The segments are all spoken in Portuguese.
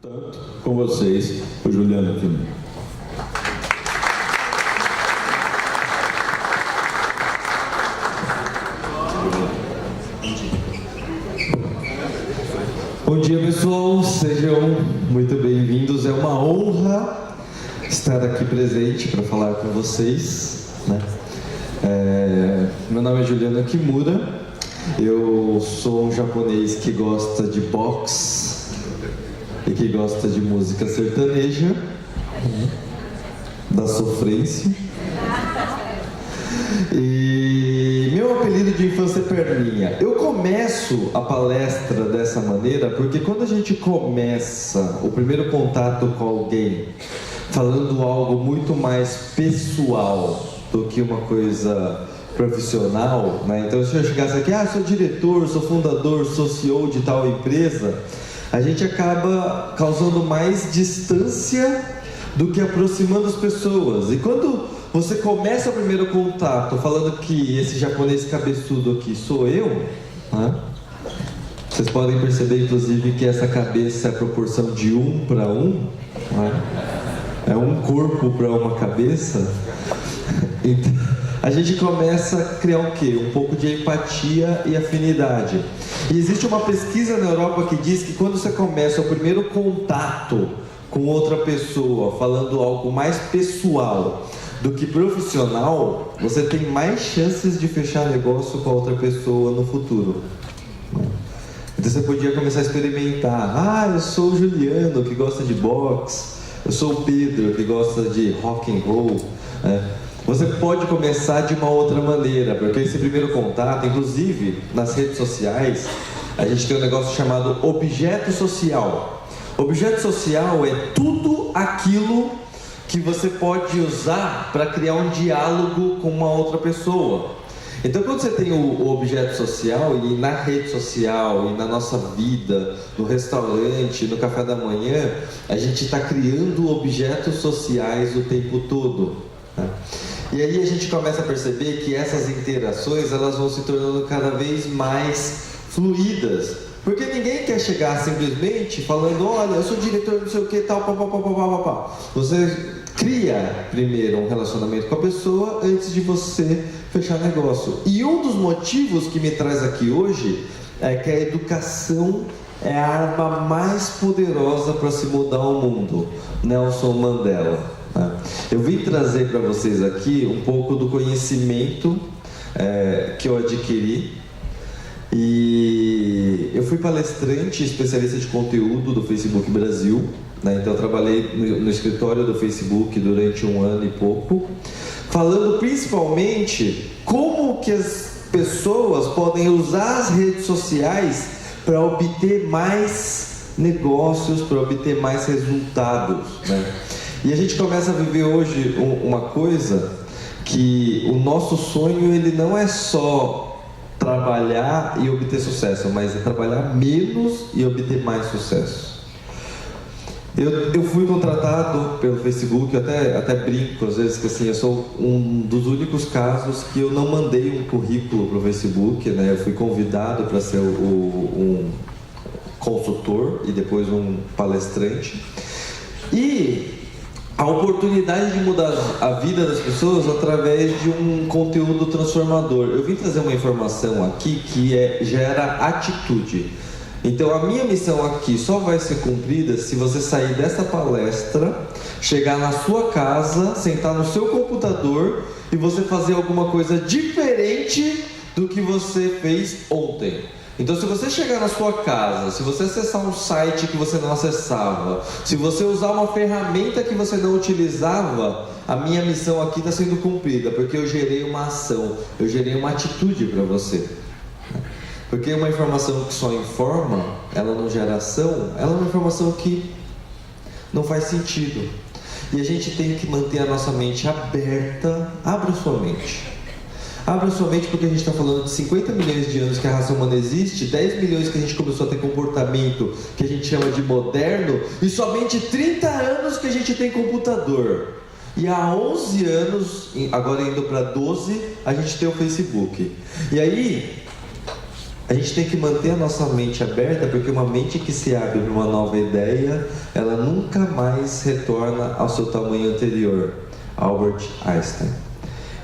Portanto, com vocês, o Juliano Kimura. Bom dia, pessoal, sejam muito bem-vindos. É uma honra estar aqui presente para falar com vocês, né? Meu nome é Juliano Kimura, eu sou um japonês que gosta de boxe e que gosta de música sertaneja, da sofrência. E meu apelido de infância é Perninha. Eu começo a palestra dessa maneira porque quando a gente começa o primeiro contato com alguém falando algo muito mais pessoal do que uma coisa profissional, né? Então se eu chegasse aqui, sou diretor, sou fundador, sou CEO de tal empresa, a gente acaba causando mais distância do que aproximando as pessoas. E quando você começa o primeiro contato falando que esse japonês cabeçudo aqui sou eu, né? Vocês podem perceber, inclusive, que essa cabeça é a proporção de 1 para 1, né? É um corpo para uma cabeça. Então, a gente começa a criar o quê? Um pouco de empatia e afinidade. E existe uma pesquisa na Europa que diz que quando você começa o primeiro contato com outra pessoa, falando algo mais pessoal do que profissional, você tem mais chances de fechar negócio com a outra pessoa no futuro. Então você podia começar a experimentar. Eu sou o Juliano, que gosta de boxe. Eu sou o Pedro, que gosta de rock and roll. Você pode começar de uma outra maneira, porque esse primeiro contato, inclusive nas redes sociais, a gente tem um negócio chamado objeto social. Objeto social é tudo aquilo que você pode usar para criar um diálogo com uma outra pessoa. Então quando você tem o objeto social, e na rede social, e na nossa vida, no restaurante, no café da manhã, a gente está criando objetos sociais o tempo todo, né? E aí a gente começa a perceber que essas interações, elas vão se tornando cada vez mais fluídas. Porque ninguém quer chegar simplesmente falando, olha, eu sou diretor, não sei o que, tal, pá. Você cria primeiro um relacionamento com a pessoa antes de você fechar negócio. E um dos motivos que me traz aqui hoje é que a educação é a arma mais poderosa para se mudar o mundo. Nelson Mandela. Eu vim trazer para vocês aqui um pouco do conhecimento que eu adquiri. E eu fui palestrante, especialista de conteúdo do Facebook Brasil, né? Então eu trabalhei no escritório do Facebook durante 1 ano e pouco, falando principalmente como que as pessoas podem usar as redes sociais para obter mais negócios, para obter mais resultados, né? E a gente começa a viver hoje uma coisa que o nosso sonho, ele não é só trabalhar e obter sucesso, mas é trabalhar menos e obter mais sucesso. Eu fui contratado pelo Facebook, eu até brinco às vezes que assim, eu sou um dos únicos casos que eu não mandei um currículo para o Facebook, né? Eu fui convidado para ser um consultor e depois um palestrante. E a oportunidade de mudar a vida das pessoas através de um conteúdo transformador. Eu vim trazer uma informação aqui que gera atitude. Então a minha missão aqui só vai ser cumprida se você sair dessa palestra, chegar na sua casa, sentar no seu computador e você fazer alguma coisa diferente do que você fez ontem. Então se você chegar na sua casa, se você acessar um site que você não acessava, se você usar uma ferramenta que você não utilizava, a minha missão aqui está sendo cumprida, porque eu gerei uma ação, eu gerei uma atitude para você. Porque uma informação que só informa, ela não gera ação, ela é uma informação que não faz sentido. E a gente tem que manter a nossa mente aberta. Abra sua mente. Abra sua mente, porque a gente está falando de 50 milhões de anos que a raça humana existe, 10 milhões que a gente começou a ter comportamento que a gente chama de moderno, e somente 30 anos que a gente tem computador. E há 11 anos, agora indo para 12, a gente tem o Facebook. E aí, a gente tem que manter a nossa mente aberta, porque uma mente que se abre para uma nova ideia, ela nunca mais retorna ao seu tamanho anterior. Albert Einstein.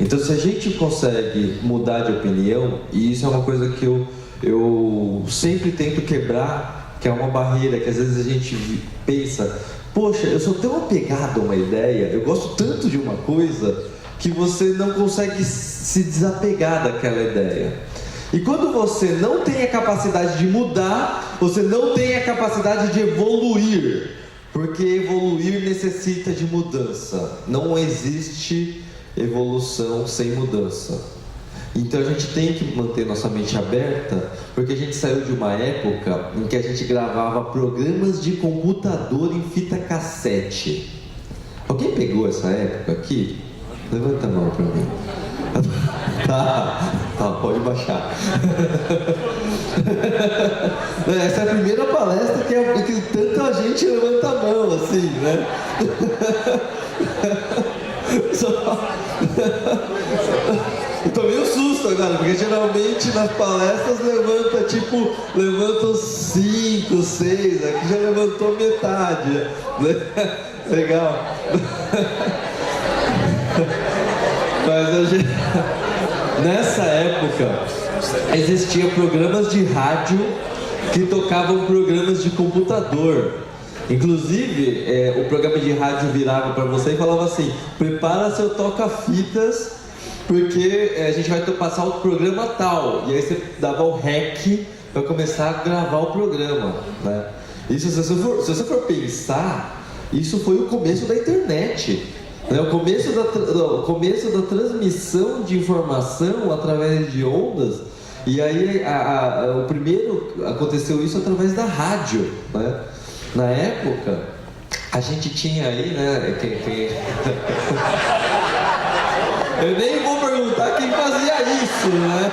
Então, se a gente consegue mudar de opinião, e isso é uma coisa que eu sempre tento quebrar, que é uma barreira que às vezes a gente pensa, poxa, eu sou tão apegado a uma ideia, eu gosto tanto de uma coisa, que você não consegue se desapegar daquela ideia. E quando você não tem a capacidade de mudar, você não tem a capacidade de evoluir, porque evoluir necessita de mudança. Não existe evolução sem mudança. Então a gente tem que manter nossa mente aberta, porque a gente saiu de uma época em que a gente gravava programas de computador em fita cassete. Alguém pegou essa época aqui? Levanta a mão para mim. Tá, pode baixar. Essa é a primeira palestra que tanta gente levanta a mão, assim, né? Eu tomei um susto agora, porque geralmente nas palestras levantam 5, 6, aqui já levantou metade, né? Legal. Mas nessa época existiam programas de rádio que tocavam programas de computador. Inclusive, o programa de rádio virava para você e falava assim: prepara seu toca-fitas, porque a gente vai passar o programa tal. E aí você dava o REC para começar a gravar o programa, né? Isso, se você for pensar, isso foi o começo da internet, né? O começo da transmissão de informação através de ondas. E aí o primeiro aconteceu isso através da rádio, né? Na época, a gente tinha aí, né? Eu nem vou perguntar quem fazia isso, né?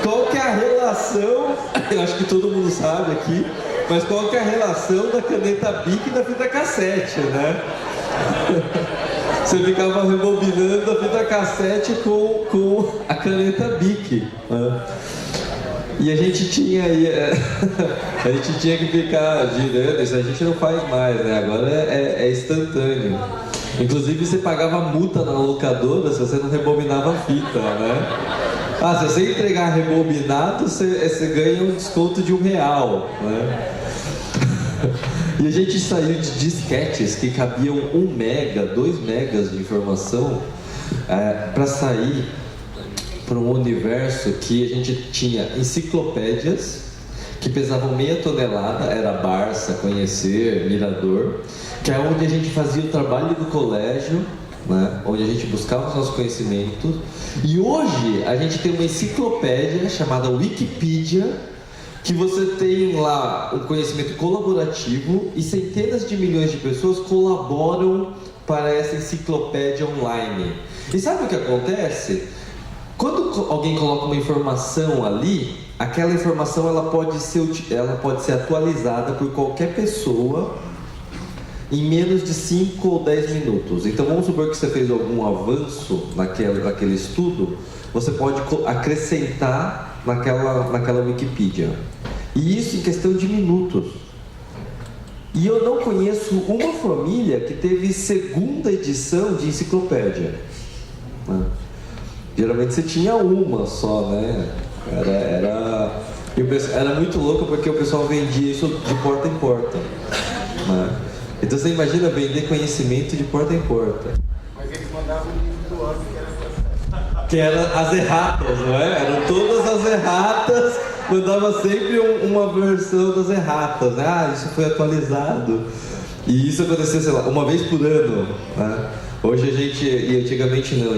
Qual que é a relação? Eu acho que todo mundo sabe aqui, mas qual que é a relação da caneta Bic e da fita cassete, né? Você ficava rebobinando a fita cassete com a caneta Bic, né? E a gente tinha aí, a gente tinha que ficar girando, isso a gente não faz mais, né? Agora é instantâneo. Inclusive você pagava multa na locadora se você não rebobinava a fita, né? Se você entregar rebobinado, você ganha um desconto de R$1, né? E a gente saiu de disquetes que cabiam 1 mega, 2 megas de informação para sair para um universo que a gente tinha enciclopédias que pesavam meia tonelada, era Barça, Conhecer, Mirador, que é onde a gente fazia o trabalho do colégio, né? Onde a gente buscava os nossos conhecimentos. E hoje a gente tem uma enciclopédia chamada Wikipedia, que você tem lá um conhecimento colaborativo e centenas de milhões de pessoas colaboram para essa enciclopédia online. E sabe o que acontece? Quando alguém coloca uma informação ali, aquela informação ela pode ser atualizada por qualquer pessoa em menos de 5 ou 10 minutos. Então vamos supor que você fez algum avanço naquele estudo, você pode acrescentar naquela Wikipedia. E isso em questão de minutos. E eu não conheço uma família que teve segunda edição de enciclopédia, né? Geralmente você tinha uma só, né? Era muito louco porque o pessoal vendia isso de porta em porta, né? Então você imagina vender conhecimento de porta em porta. Mas eles mandavam o livro do ano que era as erratas, não é? Eram todas as erratas, mandava sempre uma versão das erratas, né? Isso foi atualizado. E isso acontecia, sei lá, uma vez por ano, né? Hoje a gente, e antigamente não,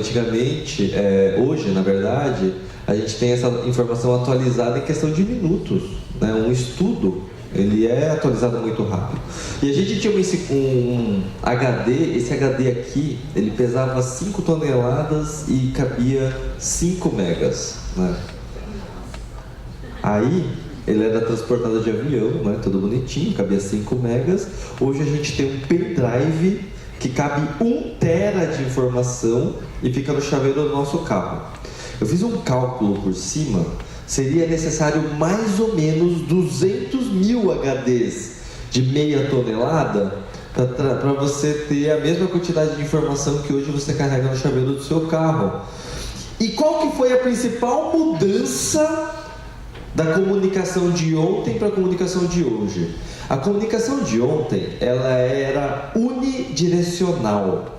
hoje na verdade, a gente tem essa informação atualizada em questão de minutos, né? Um estudo, ele é atualizado muito rápido. E a gente tinha um HD, esse HD aqui, ele pesava 5 toneladas e cabia 5 megas, né? Aí, ele era transportado de avião, né? Tudo bonitinho, cabia 5 megas. Hoje a gente tem um pendrive que cabe 1 tera de informação e fica no chaveiro do nosso carro. Eu fiz um cálculo por cima, seria necessário mais ou menos 200 mil HDs de meia tonelada para você ter a mesma quantidade de informação que hoje você carrega no chaveiro do seu carro. E qual que foi a principal mudança da comunicação de ontem para a comunicação de hoje? A comunicação de ontem, ela era unidirecional.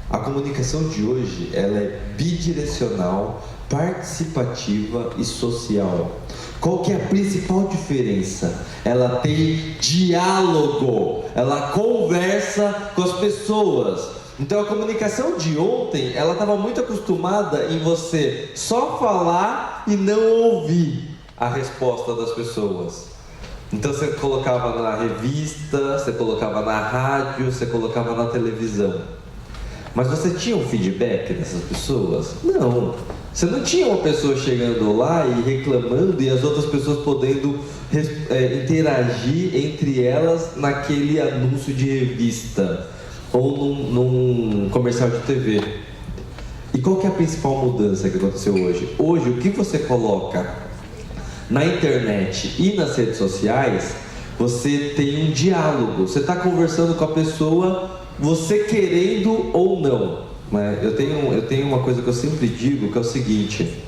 A comunicação de hoje, ela é bidirecional, participativa e social. Qual que é a principal diferença? Ela tem diálogo, ela conversa com as pessoas. Então a comunicação de ontem, ela estava muito acostumada em você só falar e não ouvir a resposta das pessoas. Então você colocava na revista, você colocava na rádio, você colocava na televisão. Mas você tinha um feedback dessas pessoas? Não. Você não tinha uma pessoa chegando lá e reclamando e as outras pessoas podendo interagir entre elas naquele anúncio de revista ou num comercial de TV. E qual que é a principal mudança que aconteceu hoje? Hoje, o que você coloca na internet e nas redes sociais, você tem um diálogo. Você está conversando com a pessoa, você querendo ou não. Né? Eu tenho uma coisa que eu sempre digo, que é o seguinte: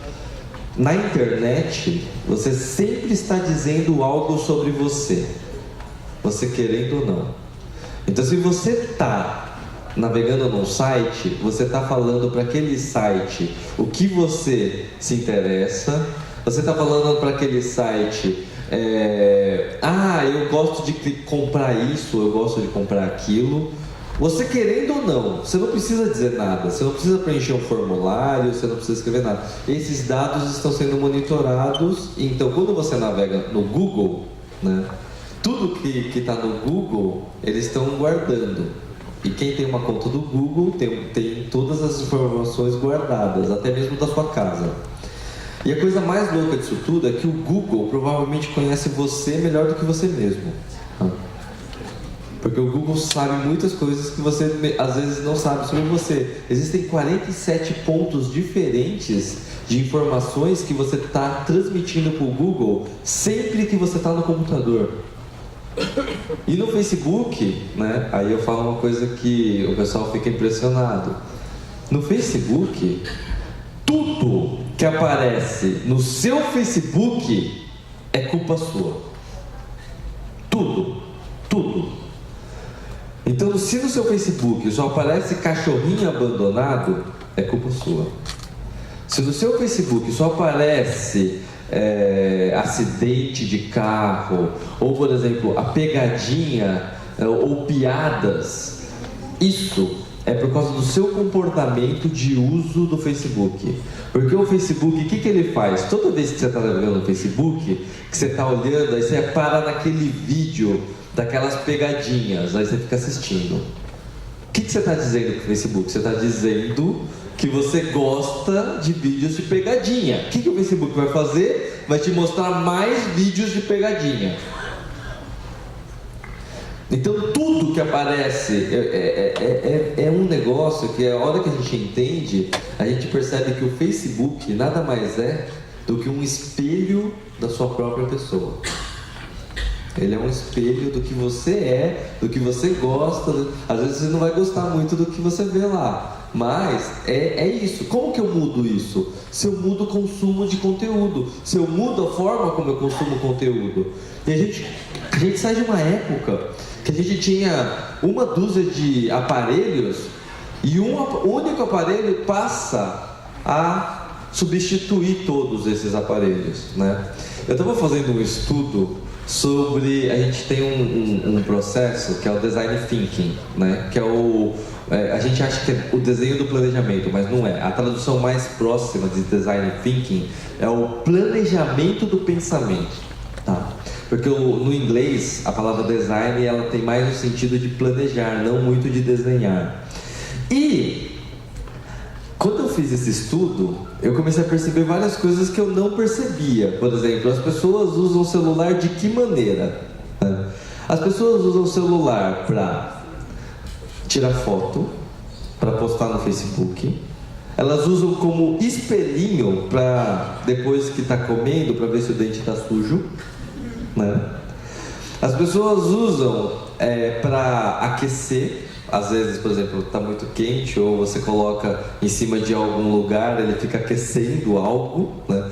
na internet, você sempre está dizendo algo sobre você, você querendo ou não. Então, se você está navegando num site, você está falando para aquele site o que você se interessa. Você está falando para aquele site, eu gosto de comprar isso, eu gosto de comprar aquilo. Você querendo ou não, você não precisa dizer nada, você não precisa preencher um formulário, você não precisa escrever nada. Esses dados estão sendo monitorados, então quando você navega no Google, né, tudo que está no Google, eles estão guardando. E quem tem uma conta do Google tem todas as informações guardadas, até mesmo da sua casa. E a coisa mais louca disso tudo é que o Google provavelmente conhece você melhor do que você mesmo. Porque o Google sabe muitas coisas que você às vezes não sabe sobre você. Existem 47 pontos diferentes de informações que você está transmitindo para o Google sempre que você está no computador. E no Facebook, né, aí eu falo uma coisa que o pessoal fica impressionado. No Facebook, tudo que aparece no seu Facebook é culpa sua. Tudo. Então, se no seu Facebook só aparece cachorrinho abandonado, é culpa sua. Se no seu Facebook só aparece acidente de carro, ou por exemplo, a pegadinha, ou piadas, isso é por causa do seu comportamento de uso do Facebook. Porque o Facebook, o que ele faz? Toda vez que você está navegando no Facebook, que você está olhando, aí você para naquele vídeo daquelas pegadinhas, aí você fica assistindo. O que você está dizendo pro Facebook? Você está dizendo que você gosta de vídeos de pegadinha. O que o Facebook vai fazer? Vai te mostrar mais vídeos de pegadinha. Então tudo que aparece é um negócio que a hora que a gente entende, a gente percebe que o Facebook nada mais é do que um espelho da sua própria pessoa. Ele é um espelho do que você é, do que você gosta. Às vezes você não vai gostar muito do que você vê lá, mas é isso. Como que eu mudo isso? Se eu mudo o consumo de conteúdo, se eu mudo a forma como eu consumo conteúdo. E a gente sai de uma época que a gente tinha uma dúzia de aparelhos e um único aparelho passa a substituir todos esses aparelhos, né? Eu estava fazendo um estudo sobre, a gente tem um processo que é o Design Thinking, né? Que é a gente acha que é o desenho do planejamento, mas não é. A tradução mais próxima de Design Thinking é o planejamento do pensamento, tá? Porque no inglês a palavra design ela tem mais o sentido de planejar, não muito de desenhar. E quando eu fiz esse estudo, eu comecei a perceber várias coisas que eu não percebia. Por exemplo, as pessoas usam o celular de que maneira? As pessoas usam o celular para tirar foto, para postar no Facebook, elas usam como espelhinho para depois que está comendo, para ver se o dente está sujo, né? As pessoas usam para aquecer. Às vezes, por exemplo, está muito quente ou você coloca em cima de algum lugar, ele fica aquecendo algo, né?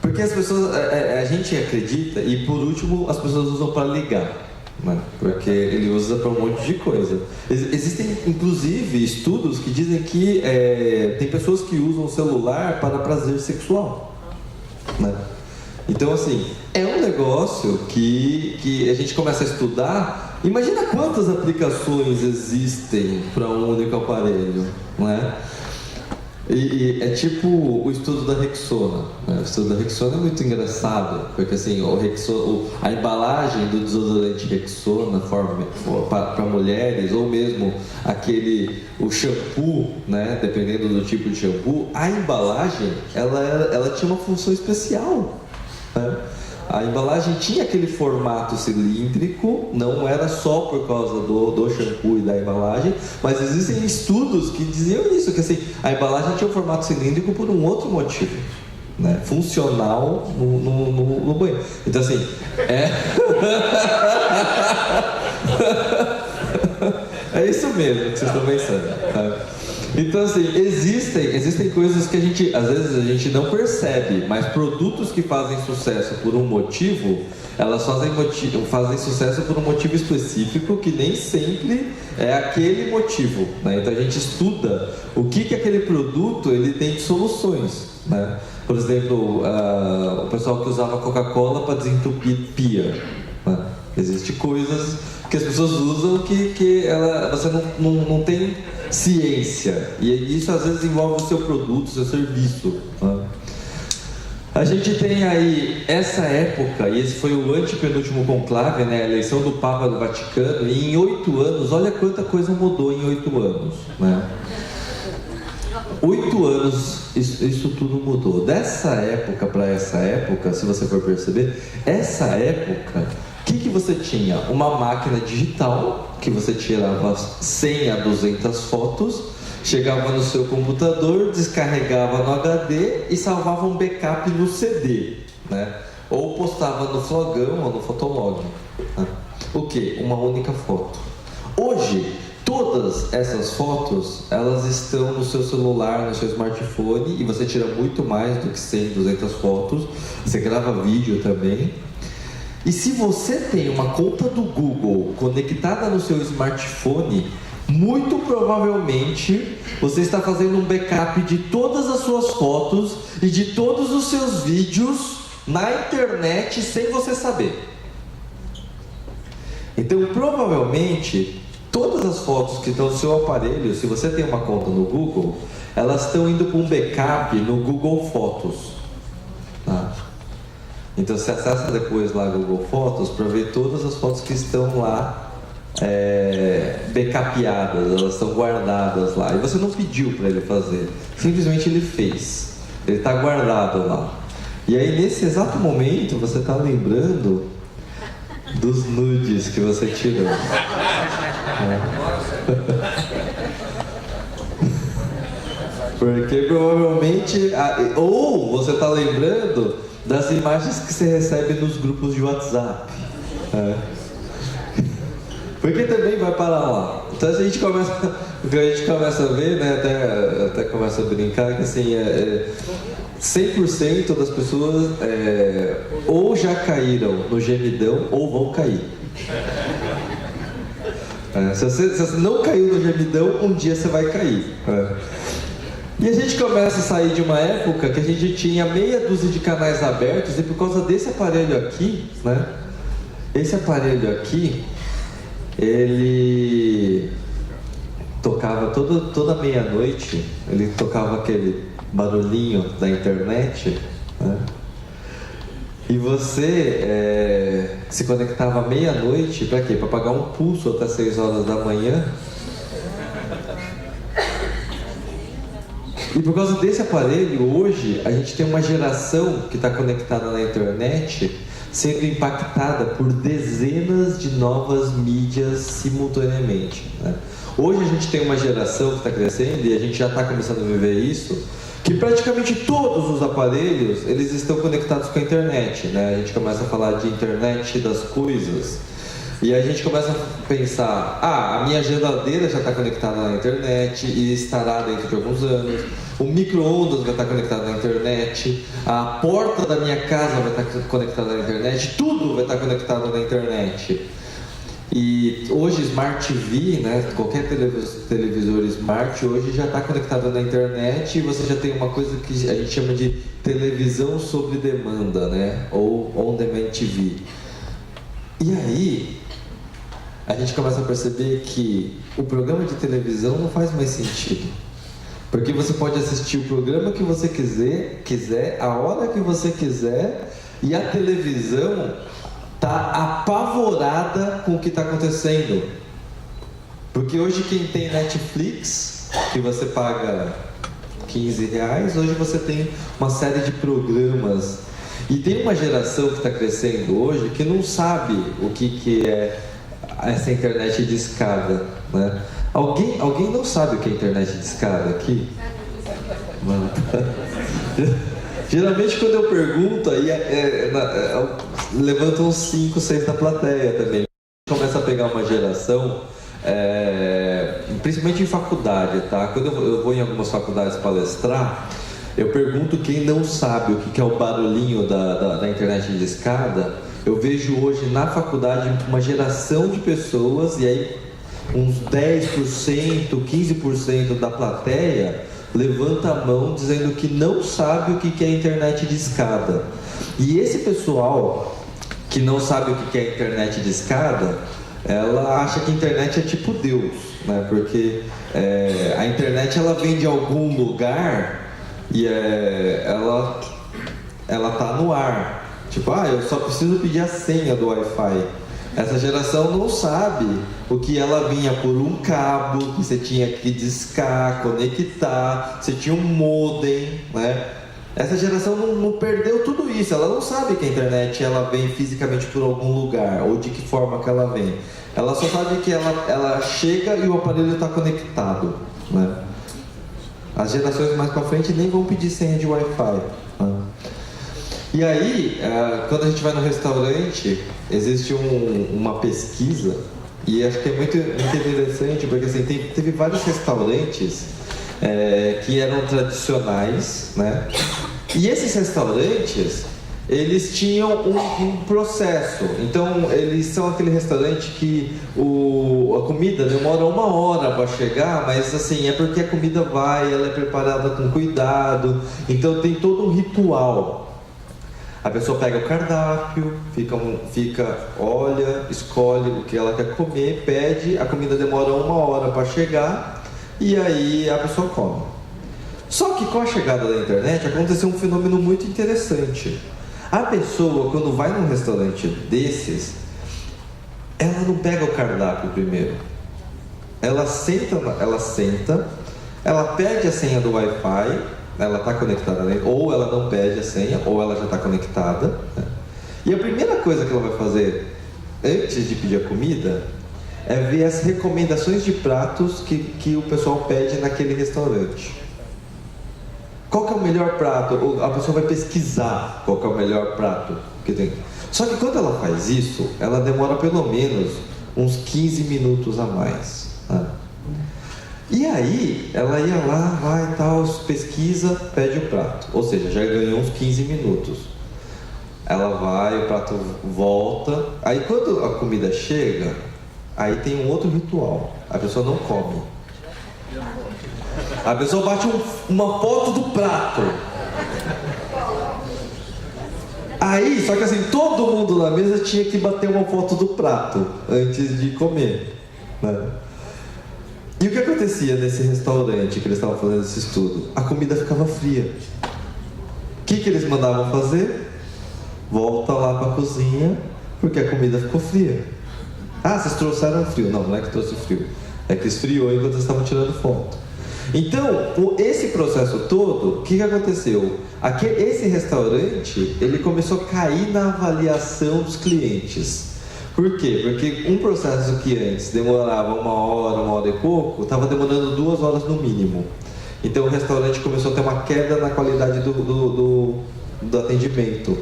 Porque as pessoas, a gente acredita, e por último, as pessoas usam para ligar, né? Porque ele usa para um monte de coisa. Existem, inclusive, estudos que dizem que tem pessoas que usam o celular para prazer sexual, né? Então, assim, é um negócio que a gente começa a estudar. Imagina quantas aplicações existem para um único aparelho, não é? E é tipo o estudo da Rexona, né? O estudo da Rexona é muito engraçado, porque assim, a embalagem do desodorante Rexona para mulheres, ou mesmo o shampoo, né? Dependendo do tipo de shampoo, a embalagem ela tinha uma função especial, né? A embalagem tinha aquele formato cilíndrico, não era só por causa do shampoo e da embalagem, mas existem estudos que diziam isso, que assim, a embalagem tinha um formato cilíndrico por um outro motivo, né? Funcional no banho. Então assim, é isso mesmo que vocês estão pensando, tá? Então assim, existem coisas que às vezes a gente não percebe, mas produtos que fazem sucesso por um motivo, elas fazem sucesso por um motivo específico que nem sempre é aquele motivo, né? Então a gente estuda o que aquele produto ele tem de soluções, né? Por exemplo, o pessoal que usava Coca-Cola para desentupir pia, né? Existem coisas que as pessoas usam que você não tem ciência, e isso às vezes envolve o seu produto, o seu serviço, né? A gente tem aí essa época, e esse foi o antepenúltimo conclave, né, a eleição do Papa do Vaticano, e em 8 anos, olha quanta coisa mudou em 8 anos, né? 8 anos, isso tudo mudou. Dessa época para essa época, se você for perceber, essa época, o que você tinha? Uma máquina digital, que você tirava 100 a 200 fotos, chegava no seu computador, descarregava no HD e salvava um backup no CD, né? Ou postava no Flogão ou no Fotolog, né? O que? Uma única foto. Hoje, todas essas fotos, elas estão no seu celular, no seu smartphone, e você tira muito mais do que 100, 200 fotos. Você grava vídeo também. E se você tem uma conta do Google conectada no seu smartphone, muito provavelmente você está fazendo um backup de todas as suas fotos e de todos os seus vídeos na internet sem você saber. Então, provavelmente, todas as fotos que estão no seu aparelho, se você tem uma conta no Google, elas estão indo para um backup no Google Fotos, tá? Então você acessa depois lá Google Fotos para ver todas as fotos que estão lá backupeadas, elas estão guardadas lá. E você não pediu para ele fazer, simplesmente ele fez. Ele está guardado lá. E aí nesse exato momento você está lembrando dos nudes que você tirou. Porque provavelmente, ou você está lembrando das imagens que você recebe nos grupos de WhatsApp, porque também vai parar lá. Então a gente começa a ver, né, até começa a brincar que assim, 100% das pessoas ou já caíram no gemidão ou vão cair. Se você não caiu no gemidão, um dia você vai cair. E a gente começa a sair de uma época que a gente tinha meia dúzia de canais abertos, e por causa desse aparelho aqui, né? Esse aparelho aqui, ele tocava toda meia-noite, ele tocava aquele barulhinho da internet, né? E você se conectava meia-noite, para quê? Para pagar um pulso até 6 horas da manhã. E por causa desse aparelho, hoje, a gente tem uma geração que está conectada na internet sendo impactada por dezenas de novas mídias simultaneamente, né? Hoje a gente tem uma geração que está crescendo e a gente já está começando a viver isso, que praticamente todos os aparelhos eles estão conectados com a internet, né? A gente começa a falar de internet das coisas e a gente começa a pensar: a minha geladeira já está conectada na internet e estará dentro de alguns anos, o micro-ondas vai estar conectado na internet, a porta da minha casa vai estar conectada na internet, tudo vai estar conectado na internet. E hoje Smart TV, né, qualquer televisor Smart hoje já está conectado na internet e você já tem uma coisa que a gente chama de televisão sob demanda, né, ou on-demand TV. E aí a gente começa a perceber que o programa de televisão não faz mais sentido, porque você pode assistir o programa que você quiser, a hora que você quiser, e a televisão está apavorada com o que está acontecendo. Porque hoje quem tem Netflix, que você paga R$15, hoje você tem uma série de programas. E tem uma geração que está crescendo hoje que não sabe o que é essa internet de escada, né? Alguém não sabe o que é internet de escada aqui? Mano. Geralmente quando eu pergunto, aí levantam uns 5, 6 da plateia também. Começa a pegar uma geração, principalmente em faculdade, tá? Quando eu vou em algumas faculdades palestrar, eu pergunto quem não sabe o que é o barulhinho da internet de escada. Eu vejo hoje na faculdade uma geração de pessoas, e aí uns 10%, 15% da plateia levanta a mão dizendo que não sabe o que é internet de escada. E esse pessoal que não sabe o que é internet de escada, ela acha que a internet é tipo Deus, né? Porque a internet ela vem de algum lugar e ela tá no ar. Tipo, eu só preciso pedir a senha do Wi-Fi. Essa geração não sabe o que ela vinha por um cabo, que você tinha que discar, conectar, você tinha um modem, né? Essa geração não perdeu tudo isso, ela não sabe que a internet ela vem fisicamente por algum lugar, ou de que forma que ela vem. Ela só sabe que ela chega e o aparelho está conectado, né? As gerações mais para frente nem vão pedir senha de Wi-Fi, né? E aí, quando a gente vai no restaurante, existe uma pesquisa, e acho que é muito interessante, porque assim, teve vários restaurantes que eram tradicionais, né? E esses restaurantes, eles tinham um processo. Então, eles são aquele restaurante que a comida demora 1 hora para chegar, mas assim, é porque a comida ela é preparada com cuidado, então tem todo um ritual. A pessoa pega o cardápio, olha, escolhe o que ela quer comer, pede, a comida demora 1 hora para chegar e aí a pessoa come. Só que com a chegada da internet aconteceu um fenômeno muito interessante. A pessoa, quando vai num restaurante desses, ela não pega o cardápio primeiro. Ela senta, ela pede a senha do Wi-Fi. Ela está conectada, né? Ou ela não pede a senha, ou ela já está conectada, né? E a primeira coisa que ela vai fazer antes de pedir a comida é ver as recomendações de pratos que o pessoal pede naquele restaurante. Qual que é o melhor prato? A pessoa vai pesquisar qual que é o melhor prato que tem. Só que quando ela faz isso, ela demora pelo menos uns 15 minutos a mais, né? E aí, ela ia lá, vai e tal, pesquisa, pede o prato. Ou seja, já ganhou uns 15 minutos. Ela vai, o prato volta. Aí quando a comida chega, aí tem um outro ritual. A pessoa não come. A pessoa bate uma foto do prato. Aí, só que assim, todo mundo na mesa tinha que bater uma foto do prato antes de comer, né? E o que acontecia nesse restaurante que eles estavam fazendo esse estudo? A comida ficava fria. O que eles mandavam fazer? Volta lá para a cozinha, porque a comida ficou fria. Vocês trouxeram frio. Não é que trouxe frio. É que esfriou enquanto eles estavam tirando foto. Então, esse processo todo, o que aconteceu? Esse restaurante, ele começou a cair na avaliação dos clientes. Por quê? Porque um processo que antes demorava 1 hora e pouco, estava demorando 2 horas no mínimo. Então o restaurante começou a ter uma queda na qualidade do atendimento.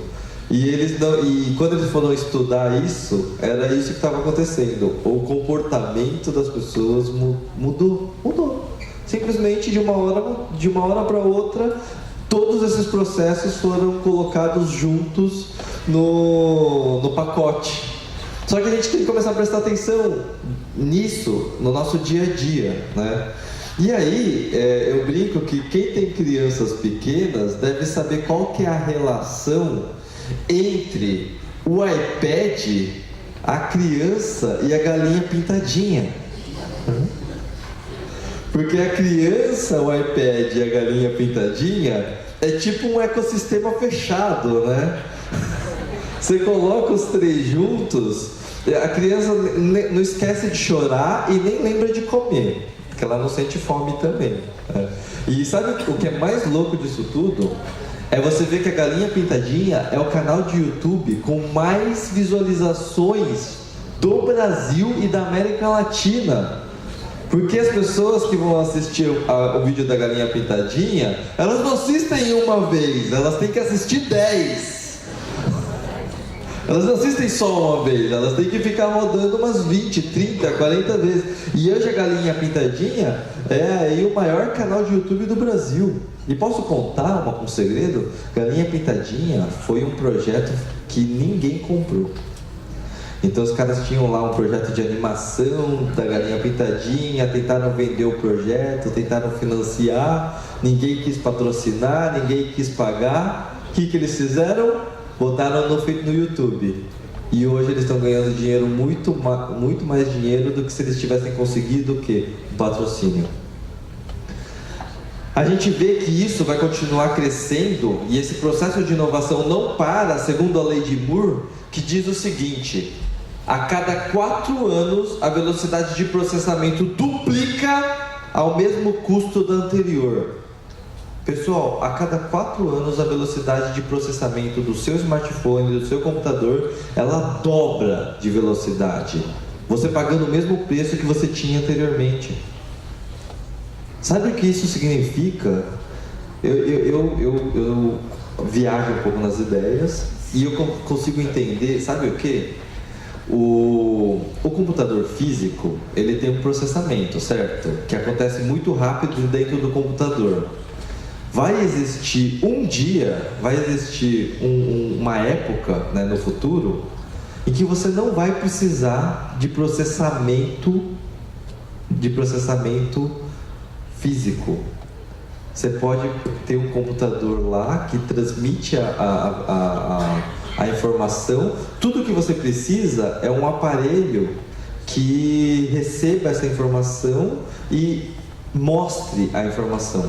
E quando eles foram estudar isso, era isso que estava acontecendo. O comportamento das pessoas mudou. Simplesmente de uma hora para outra, todos esses processos foram colocados juntos no pacote. Só que a gente tem que começar a prestar atenção nisso no nosso dia a dia, né? E aí, eu brinco que quem tem crianças pequenas deve saber qual que é a relação entre o iPad, a criança e a galinha pintadinha. Porque a criança, o iPad e a galinha pintadinha é tipo um ecossistema fechado, né? Você coloca os três juntos, a criança não esquece de chorar e nem lembra de comer, porque ela não sente fome também. Né? E sabe o que é mais louco disso tudo? É você ver que a Galinha Pintadinha é o canal de YouTube com mais visualizações do Brasil e da América Latina. Porque as pessoas que vão assistir o vídeo da Galinha Pintadinha, elas não assistem uma vez, elas têm que assistir 10. Elas não assistem só uma vez, elas têm que ficar rodando umas 20, 30, 40 vezes. E hoje a Galinha Pintadinha é aí o maior canal de YouTube do Brasil. E posso contar um segredo? Galinha Pintadinha foi um projeto que ninguém comprou. Então os caras tinham lá um projeto de animação da Galinha Pintadinha, tentaram vender o projeto, tentaram financiar, ninguém quis patrocinar, ninguém quis pagar. O que eles fizeram? Botaram no YouTube. E hoje eles estão ganhando dinheiro, muito mais dinheiro do que se eles tivessem conseguido o quê? Um patrocínio. A gente vê que isso vai continuar crescendo e esse processo de inovação não para, segundo a lei de Moore, que diz o seguinte: a cada 4 anos a velocidade de processamento duplica ao mesmo custo da anterior. Pessoal, a cada 4 anos a velocidade de processamento do seu smartphone, do seu computador, ela dobra de velocidade. Você pagando o mesmo preço que você tinha anteriormente. Sabe o que isso significa? Eu viajo um pouco nas ideias e eu consigo entender, sabe o que? O computador físico, ele tem um processamento, certo? Que acontece muito rápido dentro do computador. Vai existir um dia, uma época, né, no futuro, em que você não vai precisar de processamento físico. Você pode ter um computador lá que transmite a informação. Tudo que você precisa é um aparelho que receba essa informação e mostre a informação.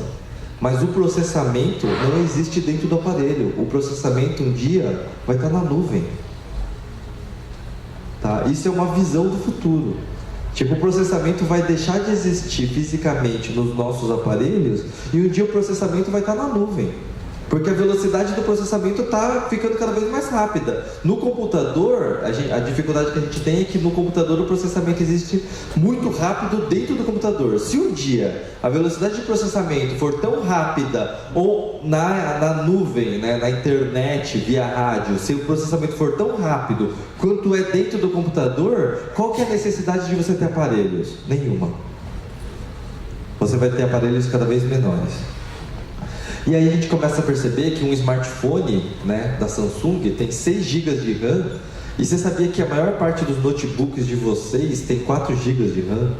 Mas o processamento não existe dentro do aparelho. O processamento um dia vai estar na nuvem. Tá? Isso é uma visão do futuro. Tipo, o processamento vai deixar de existir fisicamente nos nossos aparelhos e um dia o processamento vai estar na nuvem. Porque a velocidade do processamento está ficando cada vez mais rápida. No computador, a dificuldade que a gente tem é que no computador o processamento existe muito rápido dentro do computador. Se um dia a velocidade de processamento for tão rápida, ou na nuvem, né, na internet, via rádio, se o processamento for tão rápido quanto é dentro do computador, qual que é a necessidade de você ter aparelhos? Nenhuma. Você vai ter aparelhos cada vez menores. E aí a gente começa a perceber que um smartphone, né, da Samsung tem 6 GB de RAM. E você sabia que a maior parte dos notebooks de vocês tem 4 GB de RAM?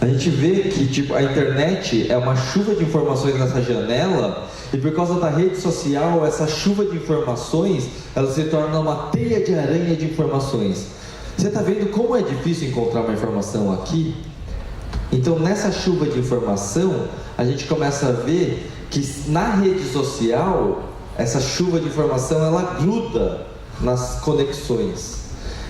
A gente vê que tipo, a internet é uma chuva de informações nessa janela. E por causa da rede social, essa chuva de informações, ela se torna uma teia de aranha de informações. Você está vendo como é difícil encontrar uma informação aqui? Então nessa chuva de informação, a gente começa a ver que na rede social, essa chuva de informação, ela gruda nas conexões.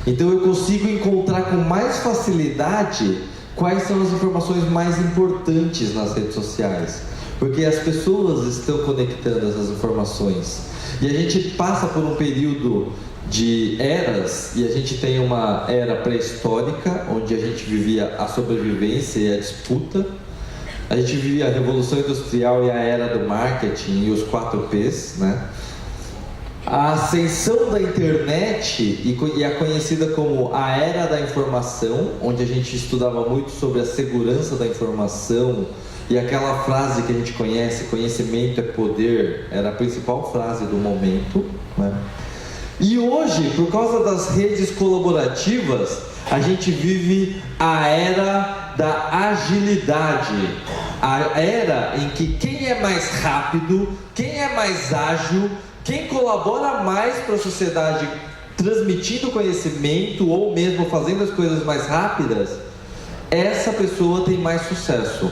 Então eu consigo encontrar com mais facilidade quais são as informações mais importantes nas redes sociais, porque as pessoas estão conectando essas informações. E a gente passa por um período de eras, e a gente tem uma era pré-histórica, onde a gente vivia a sobrevivência e a disputa. A gente vivia a Revolução Industrial e a era do marketing e os 4Ps, né? A ascensão da internet e a conhecida como a era da informação, onde a gente estudava muito sobre a segurança da informação, e aquela frase que a gente conhece, conhecimento é poder, era a principal frase do momento, né? E hoje, por causa das redes colaborativas, a gente vive a era da agilidade, a era em que quem é mais rápido, quem é mais ágil, quem colabora mais para a sociedade transmitindo conhecimento ou mesmo fazendo as coisas mais rápidas, essa pessoa tem mais sucesso.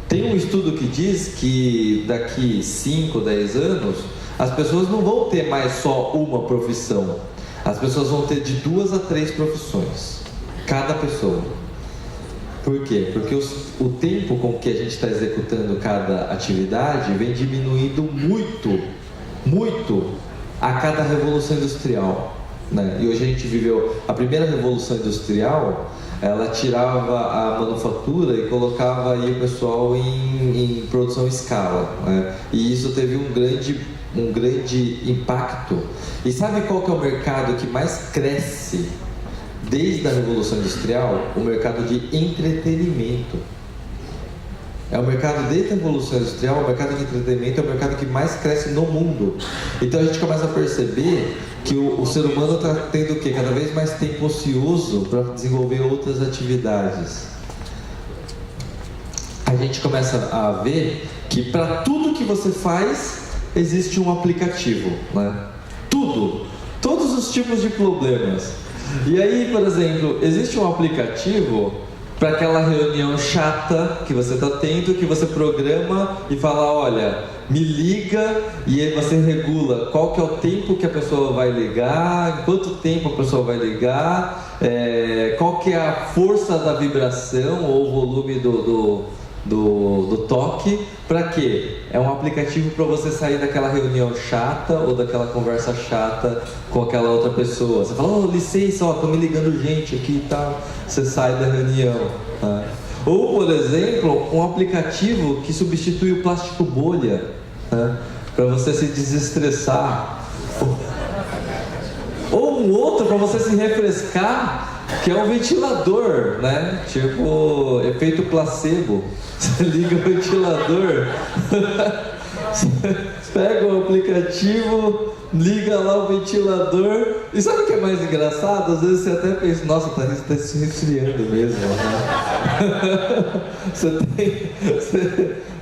Tem um estudo que diz que daqui 5, 10 anos, as pessoas não vão ter mais só uma profissão. As pessoas vão ter de 2 a 3 profissões, cada pessoa. Por quê? Porque o tempo com que a gente está executando cada atividade vem diminuindo muito, muito a cada revolução industrial, né? E hoje a gente viveu a primeira revolução industrial, ela tirava a manufatura e colocava aí o pessoal em produção em escala, né? E isso teve um grande impacto. E sabe qual que é o mercado que mais cresce desde a Revolução Industrial? O mercado de entretenimento. É o mercado desde a Revolução Industrial, o mercado de entretenimento é o mercado que mais cresce no mundo. Então a gente começa a perceber que o ser humano está tendo o quê? Cada vez mais tempo ocioso para desenvolver outras atividades. A gente começa a ver que para tudo que você faz existe um aplicativo, né? Tudo, todos os tipos de problemas. E aí, por exemplo, existe um aplicativo para aquela reunião chata que você está tendo, que você programa e fala, olha, me liga, e aí você regula qual que é o tempo que a pessoa vai ligar, quanto tempo a pessoa vai ligar, qual que é a força da vibração ou o volume do toque. Para quê? É um aplicativo para você sair daquela reunião chata ou daquela conversa chata com aquela outra pessoa. Você fala, oh, licença, tô me ligando gente aqui e tal. Você sai da reunião, tá? Ou, por exemplo, um aplicativo que substitui o plástico bolha, tá? Para você se desestressar. Ou um outro para você se refrescar, que é um ventilador, né? Tipo, efeito placebo. Você liga o ventilador, você pega o aplicativo, liga lá o ventilador. E sabe o que é mais engraçado? Às vezes você até pensa, nossa, tá se resfriando mesmo, né?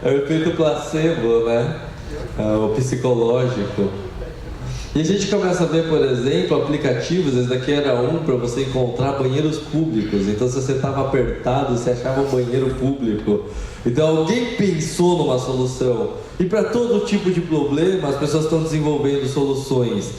É o efeito placebo, né? É o psicológico. E a gente começa a ver, por exemplo, aplicativos, esse daqui era um para você encontrar banheiros públicos. Então, se você estava apertado, você achava um banheiro público. Então, alguém pensou numa solução. E para todo tipo de problema, as pessoas estão desenvolvendo soluções.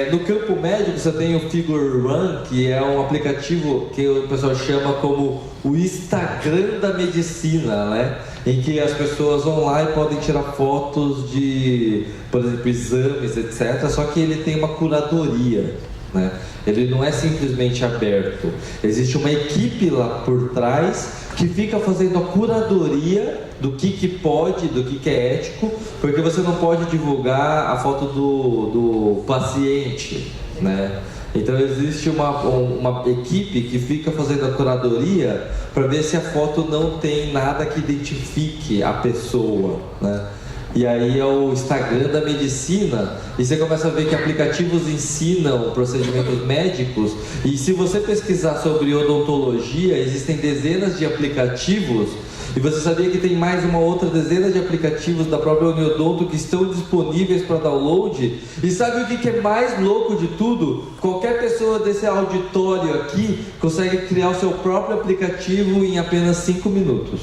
No campo médico, você tem o Figure One, que é um aplicativo que o pessoal chama como o Instagram da medicina, né? Em que as pessoas vão lá e podem tirar fotos de, por exemplo, exames, etc. Só que ele tem uma curadoria, né? Ele não é simplesmente aberto. Existe uma equipe lá por trás que fica fazendo a curadoria do que pode, do que é ético, porque você não pode divulgar a foto do paciente, né? Então existe uma equipe que fica fazendo a curadoria para ver se a foto não tem nada que identifique a pessoa, né? E aí é o Instagram da medicina, e você começa a ver que aplicativos ensinam procedimentos médicos, e se você pesquisar sobre odontologia, existem dezenas de aplicativos. E você sabia que tem mais uma outra dezena de aplicativos da própria Uniodonto que estão disponíveis para download? E sabe o que é mais louco de tudo? Qualquer pessoa desse auditório aqui consegue criar o seu próprio aplicativo em apenas 5 minutos.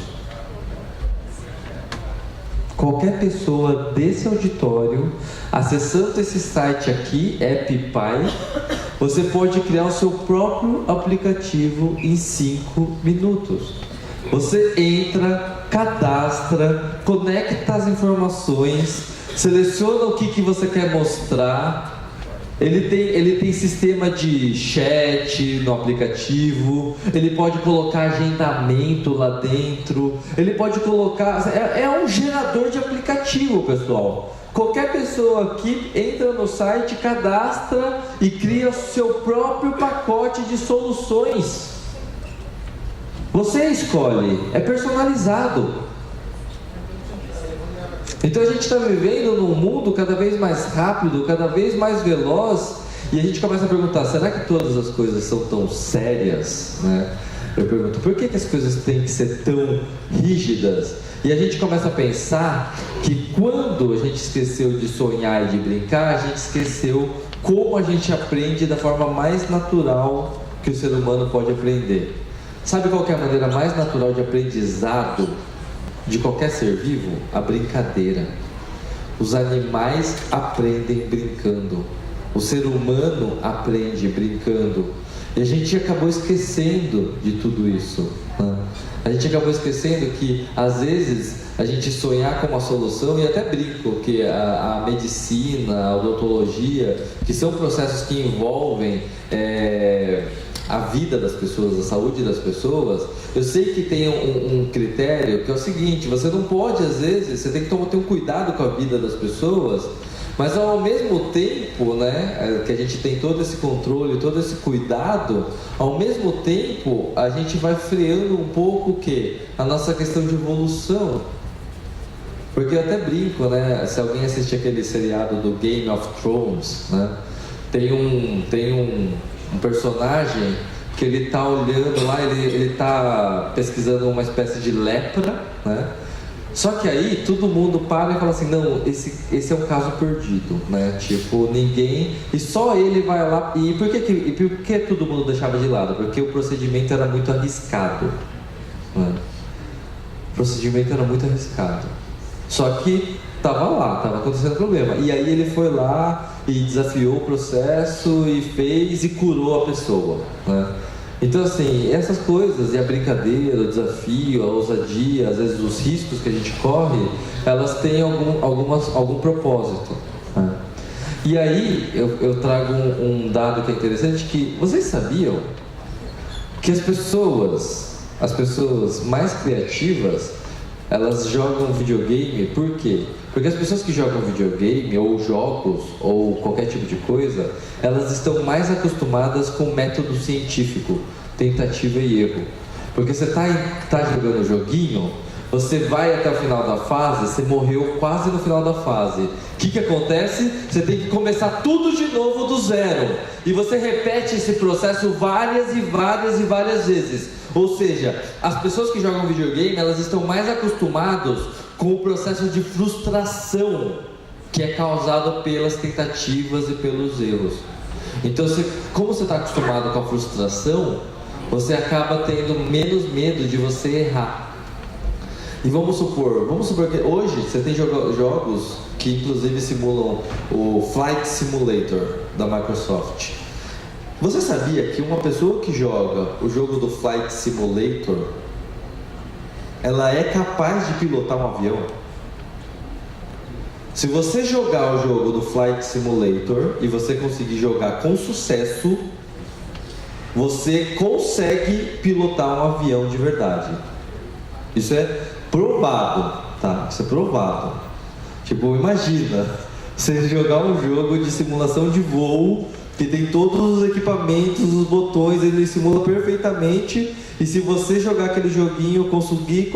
Qualquer pessoa desse auditório, acessando esse site aqui, AppPie, Você pode criar o seu próprio aplicativo em 5 minutos. Você entra, cadastra, conecta as informações, seleciona o que você quer mostrar. Ele tem sistema de chat no aplicativo, ele pode colocar agendamento lá dentro, ele pode colocar... É um gerador de aplicativo, pessoal. Qualquer pessoa aqui entra no site, cadastra e cria o seu próprio pacote de soluções. Você escolhe, é personalizado. Então a gente está vivendo num mundo cada vez mais rápido, cada vez mais veloz, e a gente começa a perguntar, será que todas as coisas são tão sérias? Né? Eu pergunto, por que as coisas têm que ser tão rígidas? E a gente começa a pensar que quando a gente esqueceu de sonhar e de brincar, a gente esqueceu como a gente aprende da forma mais natural que o ser humano pode aprender. Sabe qual que é a maneira mais natural de aprendizado de qualquer ser vivo? A brincadeira. Os animais aprendem brincando. O ser humano aprende brincando. E a gente acabou esquecendo de tudo isso, né? A gente acabou esquecendo que às vezes a gente sonhar com uma solução, e até brinco que a medicina, a odontologia, que são processos que envolvem a vida das pessoas, a saúde das pessoas, eu sei que tem um critério que é o seguinte: você não pode, às vezes, você tem que ter um cuidado com a vida das pessoas, mas ao mesmo tempo, né, que a gente tem todo esse controle, todo esse cuidado, ao mesmo tempo a gente vai freando um pouco o quê? A nossa questão de evolução. Porque eu até brinco, né, se alguém assistir aquele seriado do Game of Thrones, né, tem um personagem que ele tá olhando lá, ele tá pesquisando uma espécie de lepra, né? Só que aí todo mundo para e fala assim, não, esse é um caso perdido, né? Tipo, ninguém... E só ele vai lá... E por que todo mundo deixava de lado? Porque o procedimento era muito arriscado, né? O procedimento era muito arriscado. Só que tava lá, tava acontecendo problema. E aí ele foi lá e desafiou o processo e fez e curou a pessoa, né? Então assim, essas coisas, e a brincadeira, o desafio, a ousadia, às vezes os riscos que a gente corre, elas têm algum propósito, né? E aí eu trago um dado que é interessante, que vocês sabiam que as pessoas mais criativas, elas jogam videogame, por quê? Porque as pessoas que jogam videogame, ou jogos, ou qualquer tipo de coisa, elas estão mais acostumadas com o método científico, tentativa e erro. Porque você tá jogando o joguinho, você vai até o final da fase, você morreu quase no final da fase. O que acontece? Você tem que começar tudo de novo do zero. E você repete esse processo várias e várias vezes. Ou seja, as pessoas que jogam videogame, elas estão mais acostumadas com o processo de frustração que é causado pelas tentativas e pelos erros. Então, como você está acostumado com a frustração, você acaba tendo menos medo de você errar. E vamos supor que hoje você tem jogos que inclusive simulam o Flight Simulator da Microsoft. Você sabia que uma pessoa que joga o jogo do Flight Simulator, ela é capaz de pilotar um avião? Se você jogar o jogo do Flight Simulator e você conseguir jogar com sucesso, você consegue pilotar um avião de verdade. Isso é provado, tá? Isso é provado. Tipo, imagina você jogar um jogo de simulação de voo que tem todos os equipamentos, os botões, ele simula perfeitamente. E se você jogar aquele joguinho, conseguir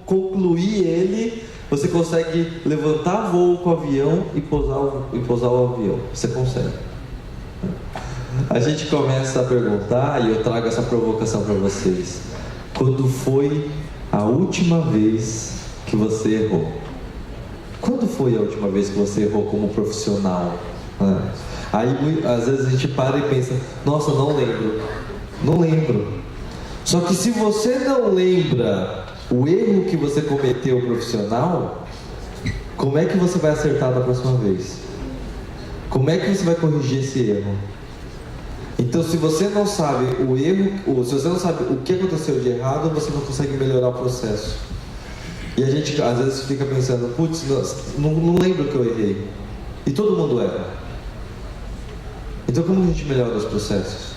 concluir ele, você consegue levantar voo com o avião e pousar o avião. Você consegue. A gente começa a perguntar, e eu trago essa provocação para vocês: quando foi a última vez que você errou? Quando foi a última vez que você errou como profissional? Aí às vezes a gente para e pensa, nossa, não lembro. Só que se você não lembra o erro que você cometeu profissional, como é que você vai acertar da próxima vez? Como é que você vai corrigir esse erro? Então, se você não sabe o erro, ou se você não sabe o que aconteceu de errado, você não consegue melhorar o processo. E a gente às vezes fica pensando, putz, não lembro que eu errei. E todo mundo erra. Então, como a gente melhora os processos?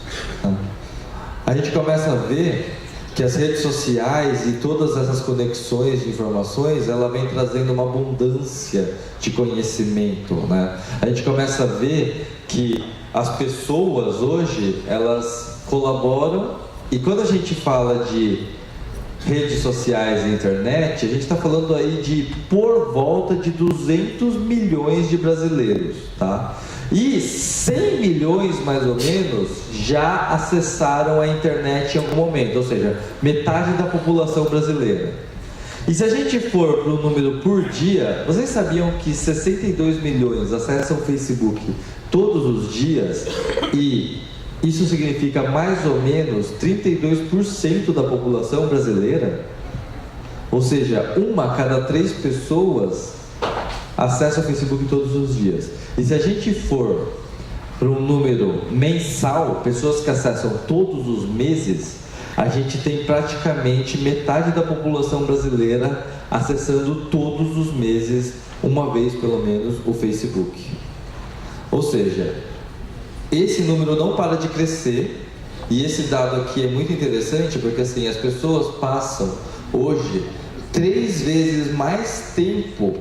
A gente começa a ver que as redes sociais e todas essas conexões de informações, ela vem trazendo uma abundância de conhecimento, né? A gente começa a ver que as pessoas hoje, elas colaboram, e quando a gente fala de redes sociais e internet, a gente está falando aí de por volta de 200 milhões de brasileiros, tá? E 100 milhões, mais ou menos, já acessaram a internet em algum momento, ou seja, metade da população brasileira. E se a gente for para o número por dia, vocês sabiam que 62 milhões acessam o Facebook todos os dias? E isso significa mais ou menos 32% da população brasileira? Ou seja, 1 a cada 3 pessoas acessa o Facebook todos os dias. E se a gente for para um número mensal, pessoas que acessam todos os meses, a gente tem praticamente metade da população brasileira acessando todos os meses, uma vez pelo menos, o Facebook. Ou seja, esse número não para de crescer, e esse dado aqui é muito interessante porque assim, as pessoas passam hoje 3 vezes mais tempo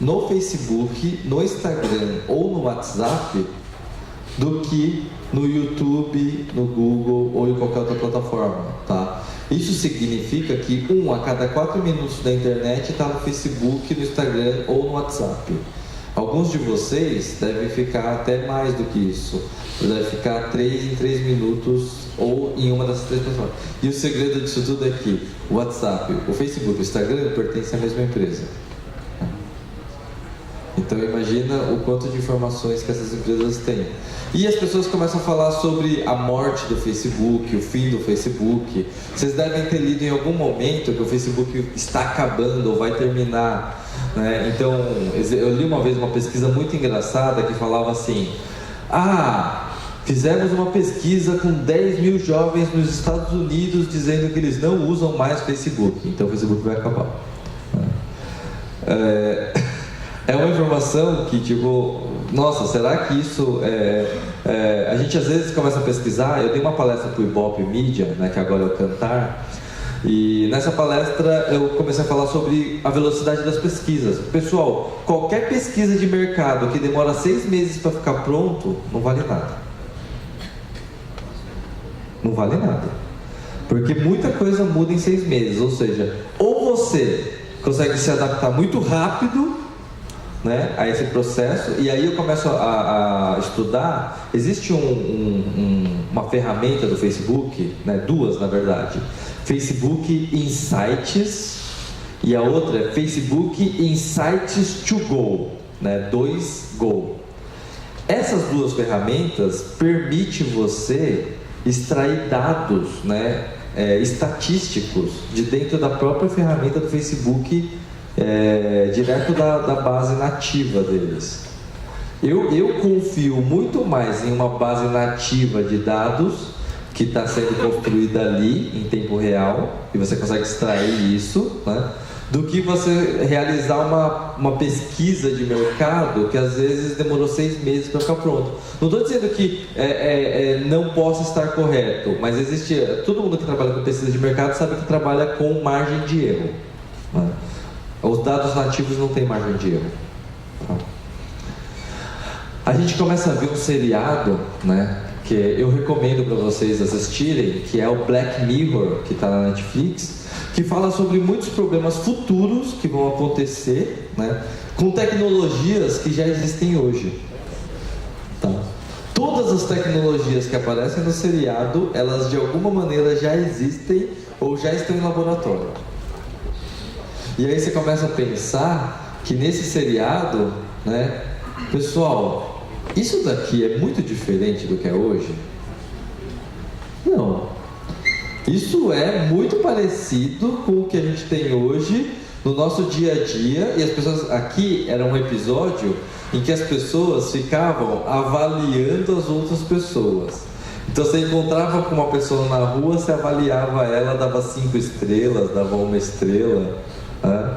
no Facebook, no Instagram ou no WhatsApp do que no YouTube, no Google ou em qualquer outra plataforma, tá? Isso significa que 1 a cada 4 minutos da internet está no Facebook, no Instagram ou no WhatsApp. Alguns de vocês devem ficar até mais do que isso. Deve ficar 3 em 3 minutos ou em uma dessas 3 plataformas. E o segredo disso tudo é que o WhatsApp, o Facebook e o Instagram pertencem à mesma empresa. Então imagina o quanto de informações que essas empresas têm. E as pessoas começam a falar sobre a morte do Facebook, o fim do Facebook. Vocês devem ter lido em algum momento que o Facebook está acabando ou vai terminar, né? Então, eu li uma vez uma pesquisa muito engraçada que falava assim: fizemos uma pesquisa com 10 mil jovens nos Estados Unidos dizendo que eles não usam mais Facebook, então o Facebook vai acabar. É uma informação que, tipo, nossa, será que isso a gente às vezes começa a pesquisar. Eu dei uma palestra para o Ibope Media, né, que agora é o Cantar, e nessa palestra eu comecei a falar sobre a velocidade das pesquisas. Pessoal, qualquer pesquisa de mercado que demora 6 meses para ficar pronto, não vale nada. Não vale nada. Porque muita coisa muda em 6 meses, ou seja, ou você consegue se adaptar muito rápido, né, a esse processo, e aí eu começo a estudar. Existe uma ferramenta do Facebook, né, 2 na verdade, Facebook Insights, e a outra é Facebook Insights to Go, né, 2Go. Essas 2 ferramentas permitem você extrair dados, né, estatísticos de dentro da própria ferramenta do Facebook, direto da base nativa deles. Eu confio muito mais em uma base nativa de dados que está sendo construída ali em tempo real, e você consegue extrair isso, né, do que você realizar uma pesquisa de mercado que às vezes demorou 6 meses para ficar pronto. Não estou dizendo que não possa estar correto, mas existe, todo mundo que trabalha com pesquisa de mercado sabe que trabalha com margem de erro, né? Os dados nativos não têm margem de erro. A gente começa a ver um seriado, né, que eu recomendo para vocês assistirem, que é o Black Mirror, que está na Netflix, que fala sobre muitos problemas futuros que vão acontecer, né, com tecnologias que já existem hoje. Tá? Todas as tecnologias que aparecem no seriado, elas de alguma maneira já existem ou já estão em laboratório. E aí você começa a pensar que nesse seriado, né, pessoal, isso daqui é muito diferente do que é hoje? Não. Isso é muito parecido com o que a gente tem hoje no nosso dia a dia. E as pessoas, aqui era um episódio em que as pessoas ficavam avaliando as outras pessoas. Então você encontrava com uma pessoa na rua, você avaliava ela, dava 5 estrelas, dava 1 estrela. Né?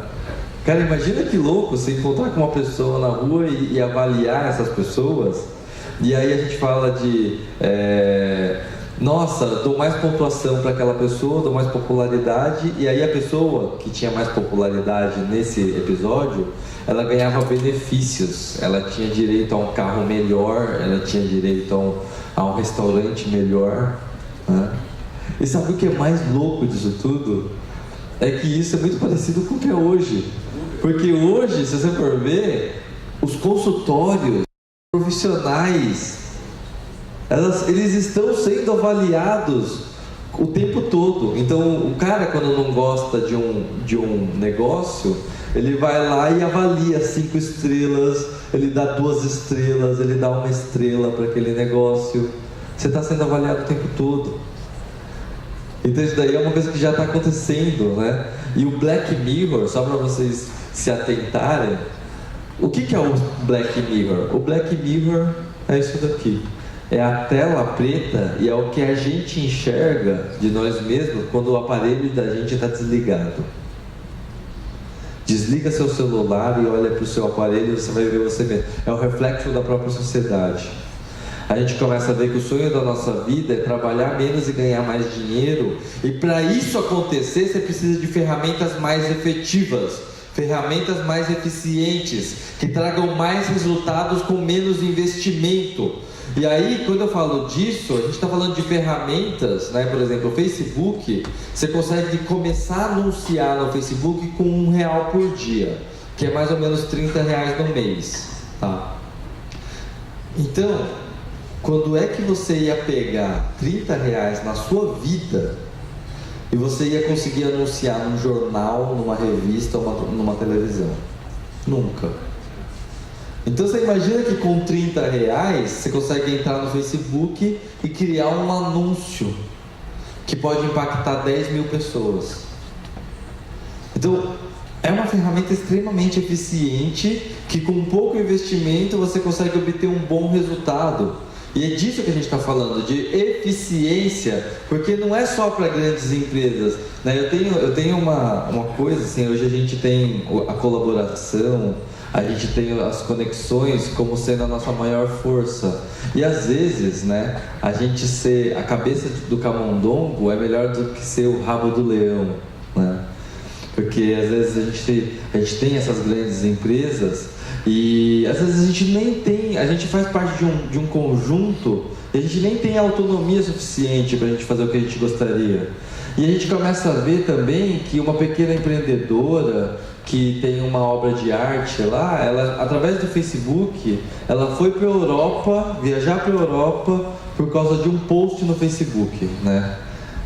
Cara, imagina que louco você encontrar com uma pessoa na rua e avaliar essas pessoas. E aí a gente fala de nossa, dou mais pontuação para aquela pessoa, dou mais popularidade. E aí a pessoa que tinha mais popularidade nesse episódio, ela ganhava benefícios. Ela tinha direito a um carro melhor, ela tinha direito a um restaurante melhor. Né? E sabe o que é mais louco disso tudo? É que isso é muito parecido com o que é hoje. Porque hoje, se você for ver, os consultórios profissionais, eles estão sendo avaliados o tempo todo. Então, o cara, quando não gosta de um negócio, ele vai lá e avalia 5 estrelas, ele dá 2 estrelas, ele dá 1 estrela para aquele negócio. Você está sendo avaliado o tempo todo. Então isso daí é uma coisa que já está acontecendo, né? E o Black Mirror, só para vocês se atentarem, o que é o Black Mirror? O Black Mirror é isso daqui. É a tela preta e é o que a gente enxerga de nós mesmos quando o aparelho da gente está desligado. Desliga seu celular e olha para o seu aparelho e você vai ver você mesmo. É o reflexo da própria sociedade. A gente começa a ver que o sonho da nossa vida é trabalhar menos e ganhar mais dinheiro. E para isso acontecer, você precisa de ferramentas mais efetivas, ferramentas mais eficientes, que tragam mais resultados com menos investimento. E aí, quando eu falo disso, a gente está falando de ferramentas, né? Por exemplo, o Facebook, você consegue começar a anunciar no Facebook com R$1 por dia, que é mais ou menos R$30 no mês, tá? Então, quando é que você ia pegar R$30 na sua vida e você ia conseguir anunciar num jornal, numa revista ou numa televisão? Nunca. Então você imagina que com R$30 você consegue entrar no Facebook e criar um anúncio que pode impactar 10 mil pessoas. Então é uma ferramenta extremamente eficiente que com pouco investimento você consegue obter um bom resultado. E é disso que a gente está falando, de eficiência, porque não é só para grandes empresas, né? Eu tenho uma coisa assim, hoje a gente tem a colaboração, a gente tem as conexões como sendo a nossa maior força. E às vezes, né, a gente ser a cabeça do camundongo é melhor do que ser o rabo do leão, né? Porque às vezes a gente tem essas grandes empresas e às vezes a gente nem tem, a gente faz parte de um conjunto e a gente nem tem autonomia suficiente para a gente fazer o que a gente gostaria. E a gente começa a ver também que uma pequena empreendedora que tem uma obra de arte lá, ela, através do Facebook, ela foi para a Europa, viajar para a Europa por causa de um post no Facebook, né?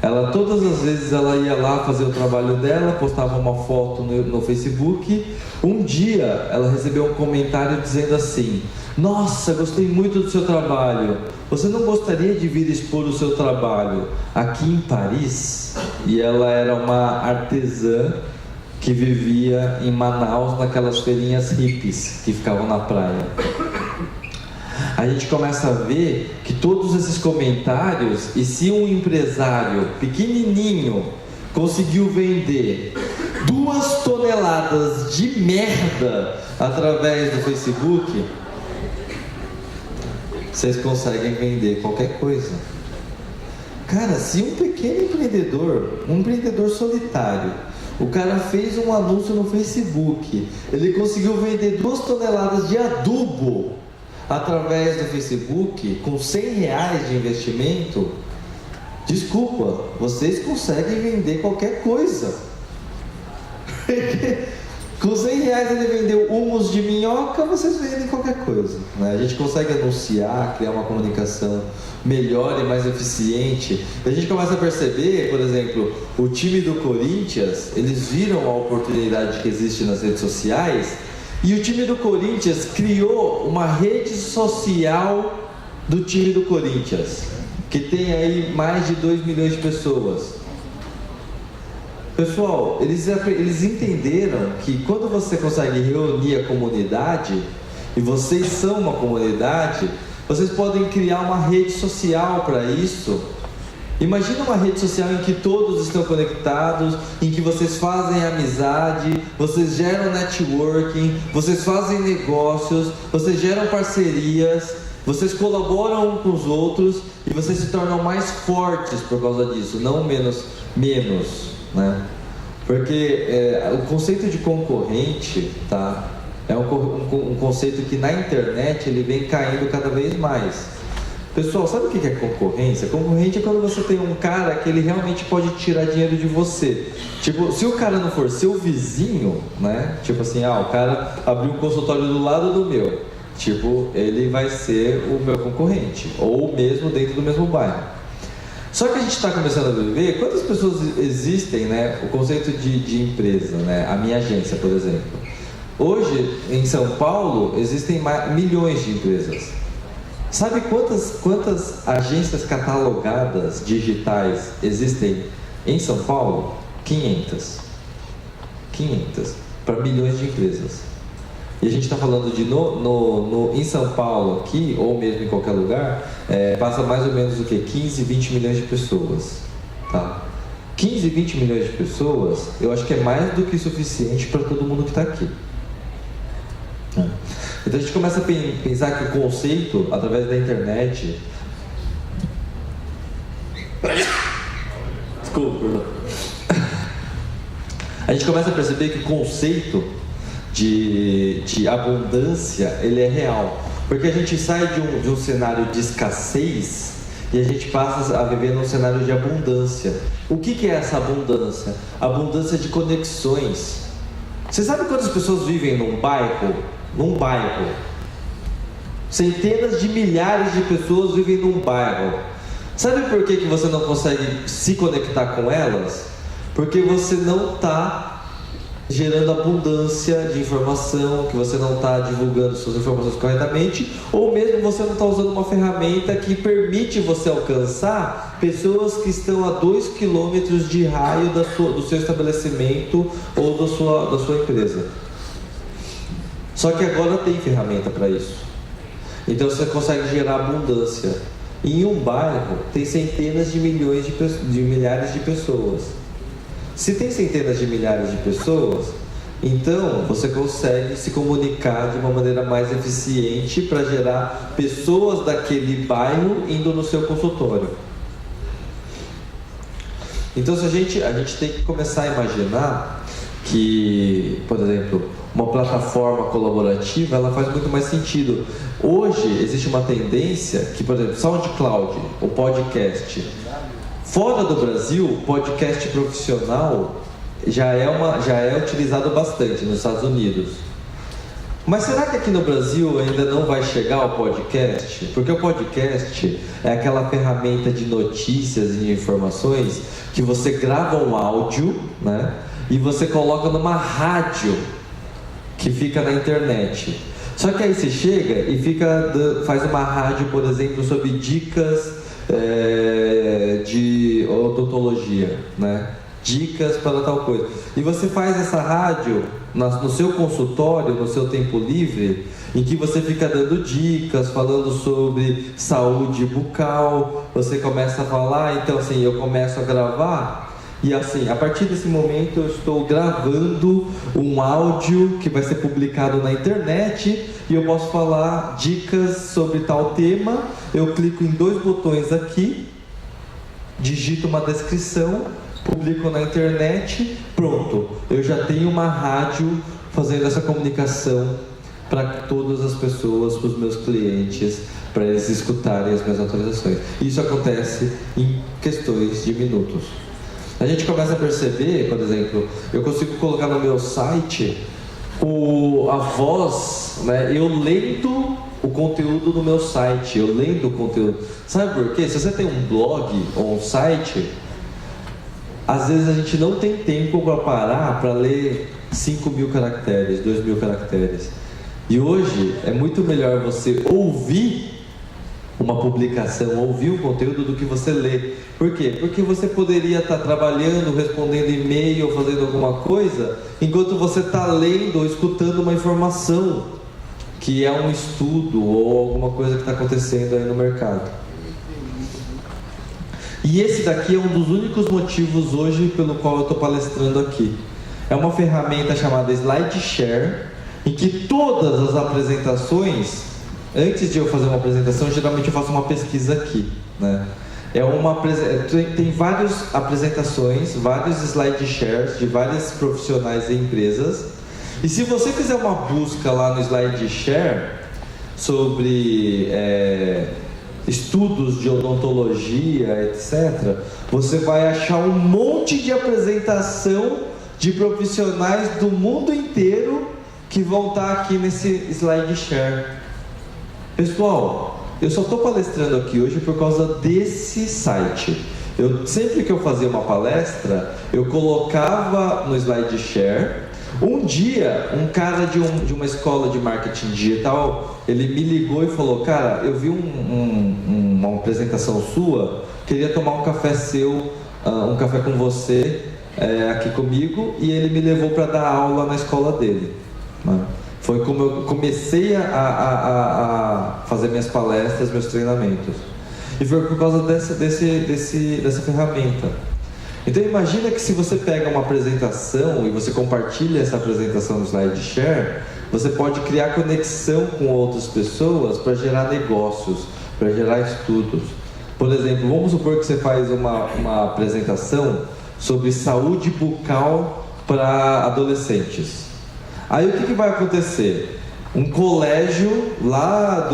Ela, todas as vezes ela ia lá fazer o trabalho dela, postava uma foto no Facebook. Um dia ela recebeu um comentário dizendo assim: nossa, gostei muito do seu trabalho, você não gostaria de vir expor o seu trabalho aqui em Paris? E ela era uma artesã que vivia em Manaus, naquelas feirinhas hippies que ficavam na praia. A gente começa a ver que todos esses comentários, e se um empresário pequenininho conseguiu vender 2 toneladas de merda através do Facebook, vocês conseguem vender qualquer coisa. Cara, se um pequeno empreendedor, um empreendedor solitário, o cara fez um anúncio no Facebook, ele conseguiu vender 2 toneladas de adubo através do Facebook, com R$100 de investimento, desculpa, vocês conseguem vender qualquer coisa. Com R$100 ele vendeu humus de minhoca, vocês vendem qualquer coisa, né? A gente consegue anunciar, criar uma comunicação melhor e mais eficiente. E a gente começa a perceber, por exemplo, o time do Corinthians, eles viram a oportunidade que existe nas redes sociais. E o time do Corinthians criou uma rede social do time do Corinthians, que tem aí mais de 2 milhões de pessoas. Pessoal, eles entenderam que quando você consegue reunir a comunidade, e vocês são uma comunidade, Vocês podem criar uma rede social para isso. Imagina uma rede social em que todos estão conectados, em que vocês fazem amizade, vocês geram networking, vocês fazem negócios, vocês geram parcerias, vocês colaboram uns com os outros e vocês se tornam mais fortes por causa disso, não menos, né? Porque o conceito de concorrente, tá? É um conceito que na internet ele vem caindo cada vez mais. Pessoal, sabe o que é concorrência? Concorrente é quando você tem um cara que ele realmente pode tirar dinheiro de você. Tipo, se o cara não for seu vizinho, né? Tipo assim, o cara abriu um consultório do lado do meu. Tipo, ele vai ser o meu concorrente. Ou mesmo dentro do mesmo bairro. Só que a gente está começando a viver, quantas pessoas existem, né? O conceito de empresa, né? A minha agência, por exemplo. Hoje, em São Paulo, existem milhões de empresas. Sabe quantas agências catalogadas digitais existem em São Paulo? 500 para milhões de empresas. E a gente está falando de em São Paulo aqui, ou mesmo em qualquer lugar, passa mais ou menos o que? 15, 20 milhões de pessoas, tá? 15, 20 milhões de pessoas, eu acho que é mais do que suficiente para todo mundo que está aqui. Então a gente começa a pensar que o conceito, através da internet... Desculpa, perdão. A gente começa a perceber que o conceito de abundância, ele é real. Porque a gente sai de um cenário de escassez e a gente passa a viver num cenário de abundância. O que é essa abundância? Abundância de conexões. Você sabe quantas pessoas vivem num bairro? Centenas de milhares de pessoas vivem num bairro. Sabe por que você não consegue se conectar com elas? Porque você não está gerando abundância de informação, que você não está divulgando suas informações corretamente, ou mesmo você não está usando uma ferramenta que permite você alcançar pessoas que estão a 2 quilômetros de raio do seu estabelecimento ou da sua empresa. Só que agora tem ferramenta para isso. Então você consegue gerar abundância. Em um bairro tem centenas de milhões de milhares de pessoas. Se tem centenas de milhares de pessoas, então você consegue se comunicar de uma maneira mais eficiente para gerar pessoas daquele bairro indo no seu consultório. Então a gente tem que começar a imaginar que, por exemplo, uma plataforma colaborativa, ela faz muito mais sentido. Hoje existe uma tendência que, por exemplo, SoundCloud, o podcast, fora do Brasil, o podcast profissional já é utilizado bastante nos Estados Unidos. Mas será que aqui no Brasil ainda não vai chegar o podcast? Porque o podcast é aquela ferramenta de notícias e de informações que você grava um áudio, né? E você coloca numa rádio que fica na internet. Só que aí você chega e faz uma rádio, por exemplo, sobre dicas de odontologia, né? Dicas para tal coisa. E você faz essa rádio no seu consultório, no seu tempo livre, em que você fica dando dicas, falando sobre saúde bucal. Você começa a falar, então assim, eu começo a gravar. E assim, a partir desse momento eu estou gravando um áudio que vai ser publicado na internet e eu posso falar dicas sobre tal tema. Eu clico em 2 botões aqui, digito uma descrição, publico na internet, pronto. Eu já tenho uma rádio fazendo essa comunicação para todas as pessoas, para os meus clientes, para eles escutarem as minhas atualizações. Isso acontece em questões de minutos. A gente começa a perceber, por exemplo, eu consigo colocar no meu site a voz, né? Eu lendo o conteúdo do meu site, eu lendo o conteúdo. Sabe por quê? Se você tem um blog ou um site, às vezes a gente não tem tempo para parar para ler 5.000 caracteres, 2.000 caracteres. E hoje é muito melhor você ouvir uma publicação, ouvir um conteúdo do que você ler. Por quê? Porque você poderia estar trabalhando, respondendo e-mail, fazendo alguma coisa, enquanto você está lendo ou escutando uma informação que é um estudo ou alguma coisa que está acontecendo aí no mercado. E esse daqui é um dos únicos motivos hoje pelo qual eu estou palestrando aqui. É uma ferramenta chamada SlideShare, em que todas as apresentações, antes de eu fazer uma apresentação, geralmente eu faço uma pesquisa aqui, né? Tem várias apresentações, vários SlideShares de vários profissionais e empresas. E se você fizer uma busca lá no SlideShare sobre estudos de odontologia, etc., você vai achar um monte de apresentação de profissionais do mundo inteiro que vão estar aqui nesse SlideShare. Pessoal, eu só estou palestrando aqui hoje por causa desse site. Sempre que eu fazia uma palestra, eu colocava no SlideShare. Um dia, um cara de uma escola de marketing digital, ele me ligou e falou: cara, eu vi uma apresentação sua, queria tomar um café seu, um café com você aqui comigo, e ele me levou para dar aula na escola dele. Foi como eu comecei a fazer minhas palestras, meus treinamentos. E foi por causa dessa ferramenta. Então imagina que se você pega uma apresentação e você compartilha essa apresentação no SlideShare, você pode criar conexão com outras pessoas para gerar negócios, para gerar estudos. Por exemplo, vamos supor que você faz uma apresentação sobre saúde bucal para adolescentes. Aí o que vai acontecer? Um colégio lá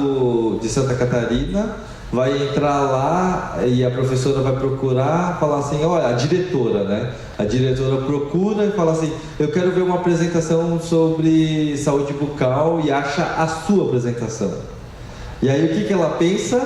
de Santa Catarina vai entrar lá e a professora vai procurar, falar assim, olha, a diretora, né? A diretora procura e fala assim, eu quero ver uma apresentação sobre saúde bucal, e acha a sua apresentação. E aí o que ela pensa?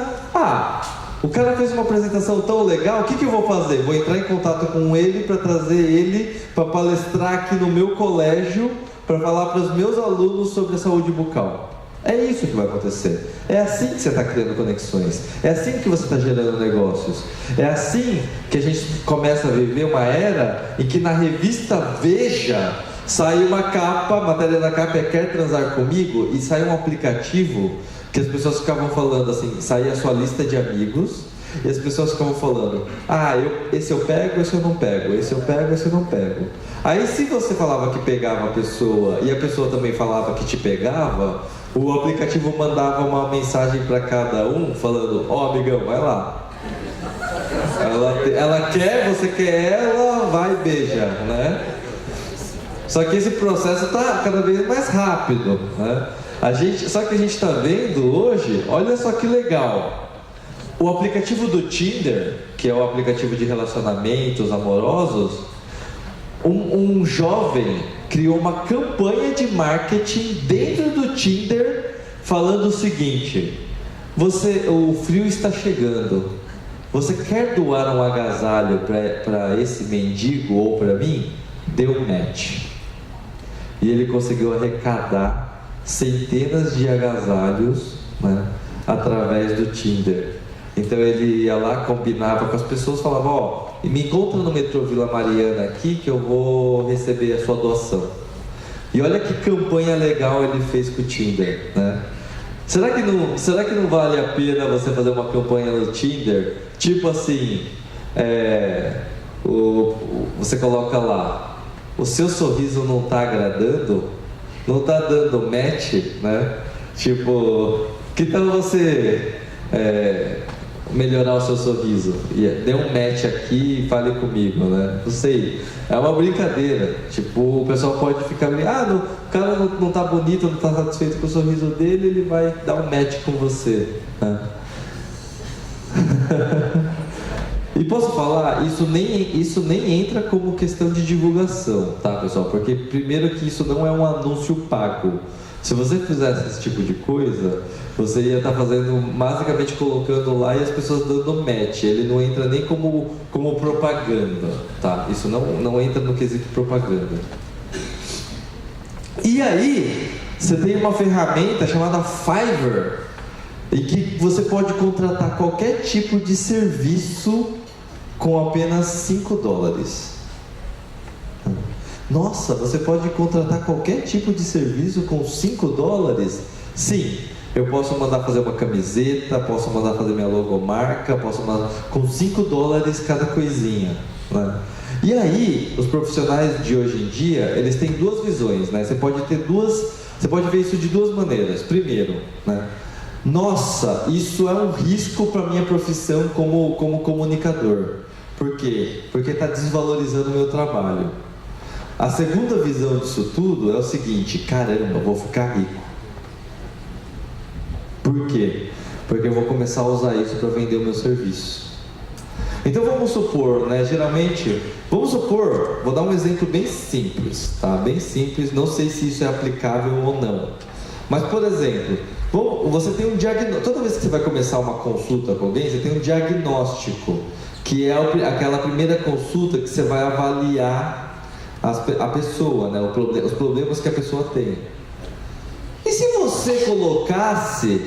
O cara fez uma apresentação tão legal, o que eu vou fazer? Vou entrar em contato com ele para trazer ele para palestrar aqui no meu colégio, para falar para os meus alunos sobre a saúde bucal. É isso que vai acontecer. É assim que você está criando conexões. É assim que você está gerando negócios. É assim que a gente começa a viver uma era em que na revista Veja sai uma capa, a matéria da capa é Quer Transar Comigo? E sai um aplicativo que as pessoas ficavam falando assim, saía a sua lista de amigos, e as pessoas ficavam falando, esse eu pego, esse eu não pego, esse eu pego, esse eu não pego. Aí se você falava que pegava a pessoa e a pessoa também falava que te pegava, o aplicativo mandava uma mensagem para cada um falando, amigão, vai lá. Ela quer, você quer ela, vai e beija, né? Só que esse processo está cada vez mais rápido, né? Só que a gente está vendo hoje, olha só que legal. O aplicativo do Tinder, que é o aplicativo de relacionamentos amorosos, um jovem criou uma campanha de marketing dentro do Tinder falando o seguinte: o frio está chegando, você quer doar um agasalho para esse mendigo ou para mim? Dê um match. E ele conseguiu arrecadar centenas de agasalhos, né, através do Tinder. Então ele ia lá, combinava com as pessoas, falava, me encontra no metrô Vila Mariana aqui que eu vou receber a sua doação. E olha que campanha legal ele fez com o Tinder, né? Será que não vale a pena você fazer uma campanha no Tinder? Tipo assim, você coloca lá, o seu sorriso não está agradando? Não está dando match, né? Tipo, que tal você melhorar o seu sorriso? Dê um match aqui e fale comigo, né? Não sei, é uma brincadeira. Tipo, o pessoal pode ficar meio, o cara não tá bonito, não tá satisfeito com o sorriso dele, ele vai dar um match com você, né? E posso falar, isso nem entra como questão de divulgação, tá, pessoal? Porque primeiro que isso não é um anúncio pago. Se você fizesse esse tipo de coisa, você ia estar fazendo, basicamente colocando lá e as pessoas dando match. Ele não entra nem como propaganda, tá? Isso não entra no quesito propaganda. E aí, você tem uma ferramenta chamada Fiverr, em que você pode contratar qualquer tipo de serviço com apenas $5. Nossa, você pode contratar qualquer tipo de serviço com $5? Sim, eu posso mandar fazer uma camiseta, posso mandar fazer minha logomarca, posso mandar com $5 cada coisinha, né? E aí, os profissionais de hoje em dia, eles têm duas visões, né? Você pode ver isso de duas maneiras. Primeiro, né? Nossa, isso é um risco para minha profissão como comunicador. Por quê? Porque está desvalorizando o meu trabalho. A segunda visão disso tudo é o seguinte: caramba, eu vou ficar rico. Por quê? Porque eu vou começar a usar isso para vender o meu serviço. Então vamos supor, né? Vou dar um exemplo bem simples, tá? Bem simples, não sei se isso é aplicável ou não. Mas, por exemplo, você tem um diagnóstico. Toda vez que você vai começar uma consulta com alguém, você tem um diagnóstico, que é aquela primeira consulta que você vai avaliar a pessoa, né? Os problemas que a pessoa tem. E se você colocasse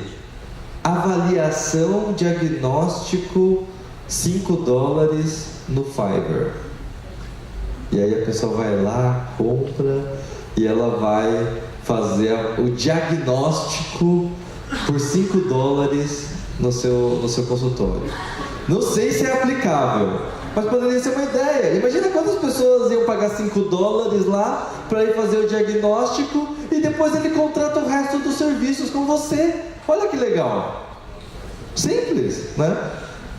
avaliação, diagnóstico, $5 no Fiverr? E aí a pessoa vai lá, compra, e ela vai fazer o diagnóstico por $5 no seu consultório. Não sei se é aplicável, mas poderia ser uma ideia. Imagina quantas pessoas iam pagar $5 lá para ir fazer o diagnóstico e depois ele contrata o resto dos serviços com você. Olha que legal. Simples, né?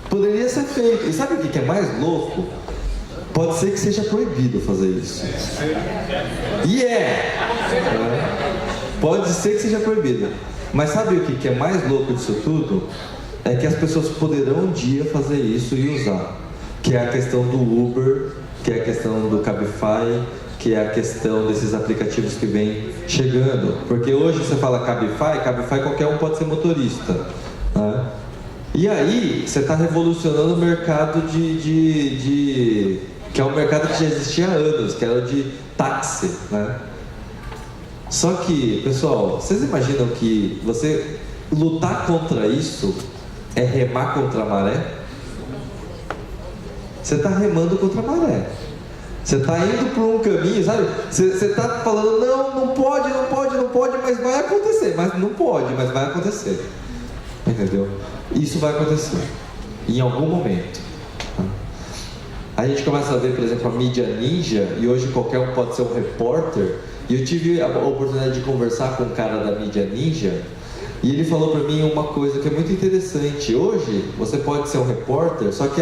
Poderia ser feito. E sabe o que é mais louco? Pode ser que seja proibido fazer isso. E pode ser que seja proibido. Mas sabe o que é mais louco disso tudo? É que as pessoas poderão um dia fazer isso e usar. Que é a questão do Uber, que é a questão do Cabify, que é a questão desses aplicativos que vem chegando. Porque hoje você fala Cabify qualquer um pode ser motorista, né? E aí, você está revolucionando o mercado que é um mercado que já existia há anos, que era o de táxi, né? Só que, pessoal, vocês imaginam que você lutar contra isso é remar contra a maré? Você está remando contra a maré. Você está indo por um caminho, sabe? Você está falando, não pode, mas vai acontecer. Mas não pode, mas vai acontecer. Entendeu? Isso vai acontecer em algum momento. A gente começa a ver, por exemplo, a mídia ninja, e hoje qualquer um pode ser um repórter. E eu tive a oportunidade de conversar com um cara da mídia ninja, e ele falou para mim uma coisa que é muito interessante. Hoje você pode ser um repórter, só que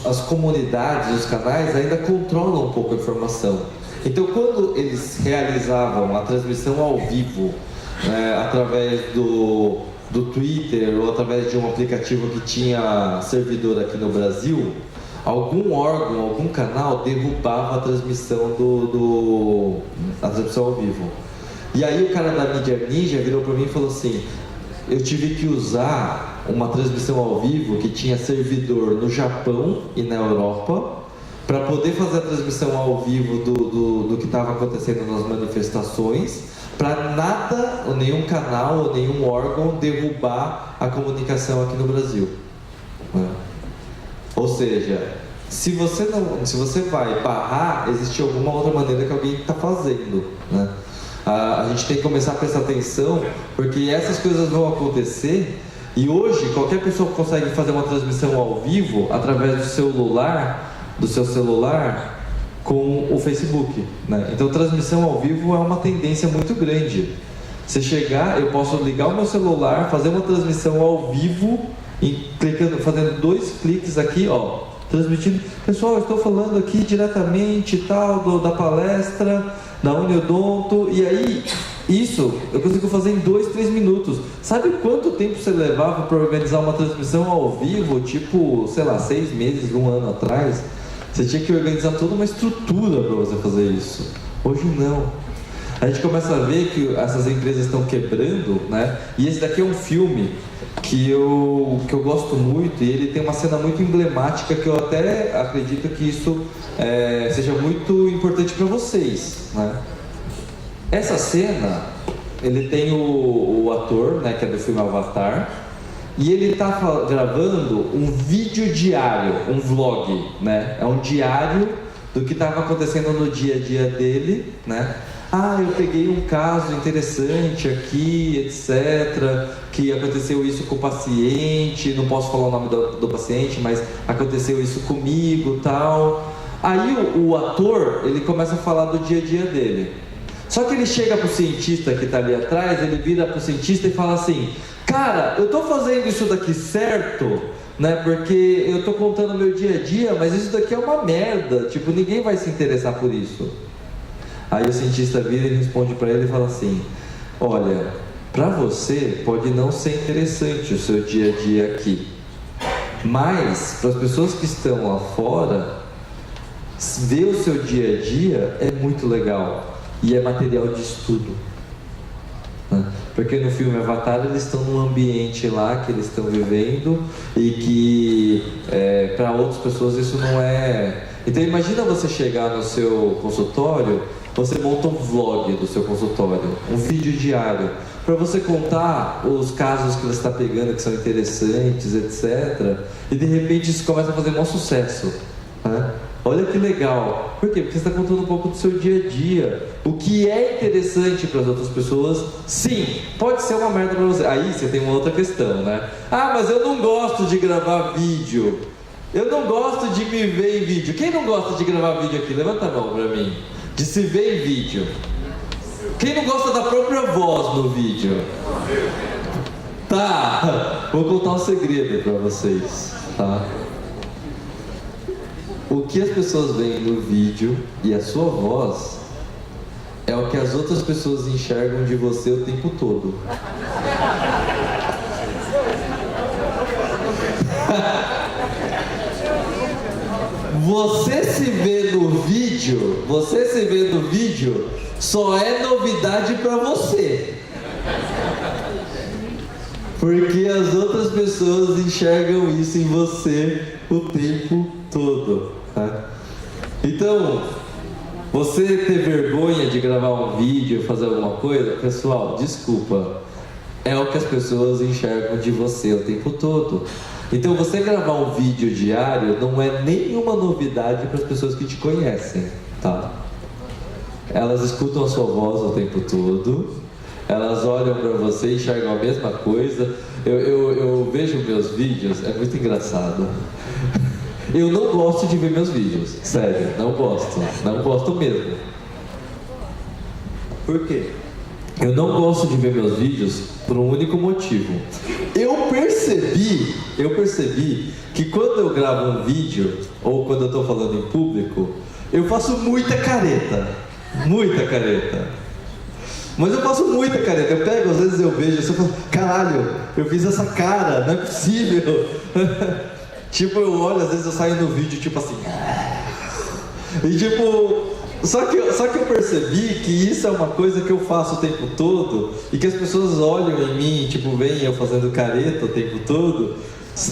as comunidades, os canais ainda controlam um pouco a informação. Então, quando eles realizavam a transmissão ao vivo, através do Twitter ou através de um aplicativo que tinha servidor aqui no Brasil, algum órgão, algum canal derrubava a transmissão a transmissão ao vivo. E aí o cara da mídia ninja virou para mim e falou assim: eu tive que usar uma transmissão ao vivo que tinha servidor no Japão e na Europa para poder fazer a transmissão ao vivo do que estava acontecendo nas manifestações, para nada, ou nenhum canal, ou nenhum órgão derrubar a comunicação aqui no Brasil. Ou seja, se você vai barrar, existe alguma outra maneira que alguém está fazendo, né? A gente tem que começar a prestar atenção, porque essas coisas vão acontecer. E hoje qualquer pessoa consegue fazer uma transmissão ao vivo através do seu celular com o Facebook, né? Então transmissão ao vivo é uma tendência muito grande. Você chegar, eu posso ligar o meu celular, fazer uma transmissão ao vivo e fazendo 2 cliques aqui, ó, transmitindo. Pessoal, eu estou falando aqui diretamente da palestra da Uniodonto, e aí isso eu consigo fazer em 2, 3 minutos. Sabe quanto tempo você levava para organizar uma transmissão ao vivo? Tipo, sei lá, 6 meses, 1 ano atrás. Você tinha que organizar toda uma estrutura para você fazer isso. Hoje não. A gente começa a ver que essas empresas estão quebrando, né? E esse daqui é um filme que eu gosto muito, e ele tem uma cena muito emblemática que eu até acredito que isso seja muito importante para vocês, né? Essa cena, ele tem o ator, né, que é do filme Avatar, e ele está gravando um vídeo diário, um vlog, né? É um diário do que estava acontecendo no dia a dia dele, né? eu peguei um caso interessante aqui, etc, que aconteceu isso com o paciente, não posso falar o nome do paciente, mas aconteceu isso comigo, tal. Aí o ator, ele começa a falar do dia a dia dele. Só que ele chega pro cientista que tá ali atrás, ele vira pro cientista e fala assim: cara, eu tô fazendo isso daqui certo, né? Porque eu tô contando meu dia a dia, mas isso daqui é uma merda. Tipo, ninguém vai se interessar por isso. Aí o cientista vira e responde para ele e fala assim: olha, para você pode não ser interessante o seu dia a dia aqui, mas para as pessoas que estão lá fora, ver o seu dia a dia é muito legal e é material de estudo. Porque no filme Avatar eles estão num ambiente lá que eles estão vivendo e que para outras pessoas isso não é. Então imagina você chegar no seu consultório, você monta um vlog do seu consultório, um vídeo diário, para você contar os casos que você está pegando que são interessantes, etc. E de repente isso começa a fazer um sucesso, né? Olha que legal. Por quê? Porque você está contando um pouco do seu dia a dia. O que é interessante para as outras pessoas, sim, pode ser uma merda para você. Aí você tem uma outra questão, né? Ah, mas eu não gosto de gravar vídeo. Eu não gosto de me ver em vídeo. Quem não gosta de gravar vídeo aqui? Levanta a mão para mim. De se ver em vídeo. Quem não gosta da própria voz no vídeo? Tá, vou contar um segredo para vocês, tá? O que as pessoas veem no vídeo e a sua voz é o que as outras pessoas enxergam de você o tempo todo. Você se vê no vídeo, só é novidade para você. Porque as outras pessoas enxergam isso em você o tempo todo. Tá? Então, você ter vergonha de gravar um vídeo, fazer alguma coisa, pessoal, desculpa, é o que as pessoas enxergam de você o tempo todo. Então, você gravar um vídeo diário não é nenhuma novidade para as pessoas que te conhecem, tá? Elas escutam a sua voz o tempo todo, elas olham para você e enxergam a mesma coisa. Eu vejo meus vídeos, é muito engraçado. Eu não gosto de ver meus vídeos, sério, não gosto mesmo. Por quê? Eu não gosto de ver meus vídeos por um único motivo. Eu percebi que quando eu gravo um vídeo, ou quando eu estou falando em público, eu faço muita careta. Mas eu faço muita careta. Eu pego, às vezes eu vejo assim, eu falo: caralho, eu fiz essa cara, não é possível. Tipo, eu olho, às vezes eu saio no vídeo, tipo assim. E tipo, só que eu percebi que isso é uma coisa que eu faço o tempo todo e que as pessoas olham em mim, tipo, veem eu fazendo careta o tempo todo.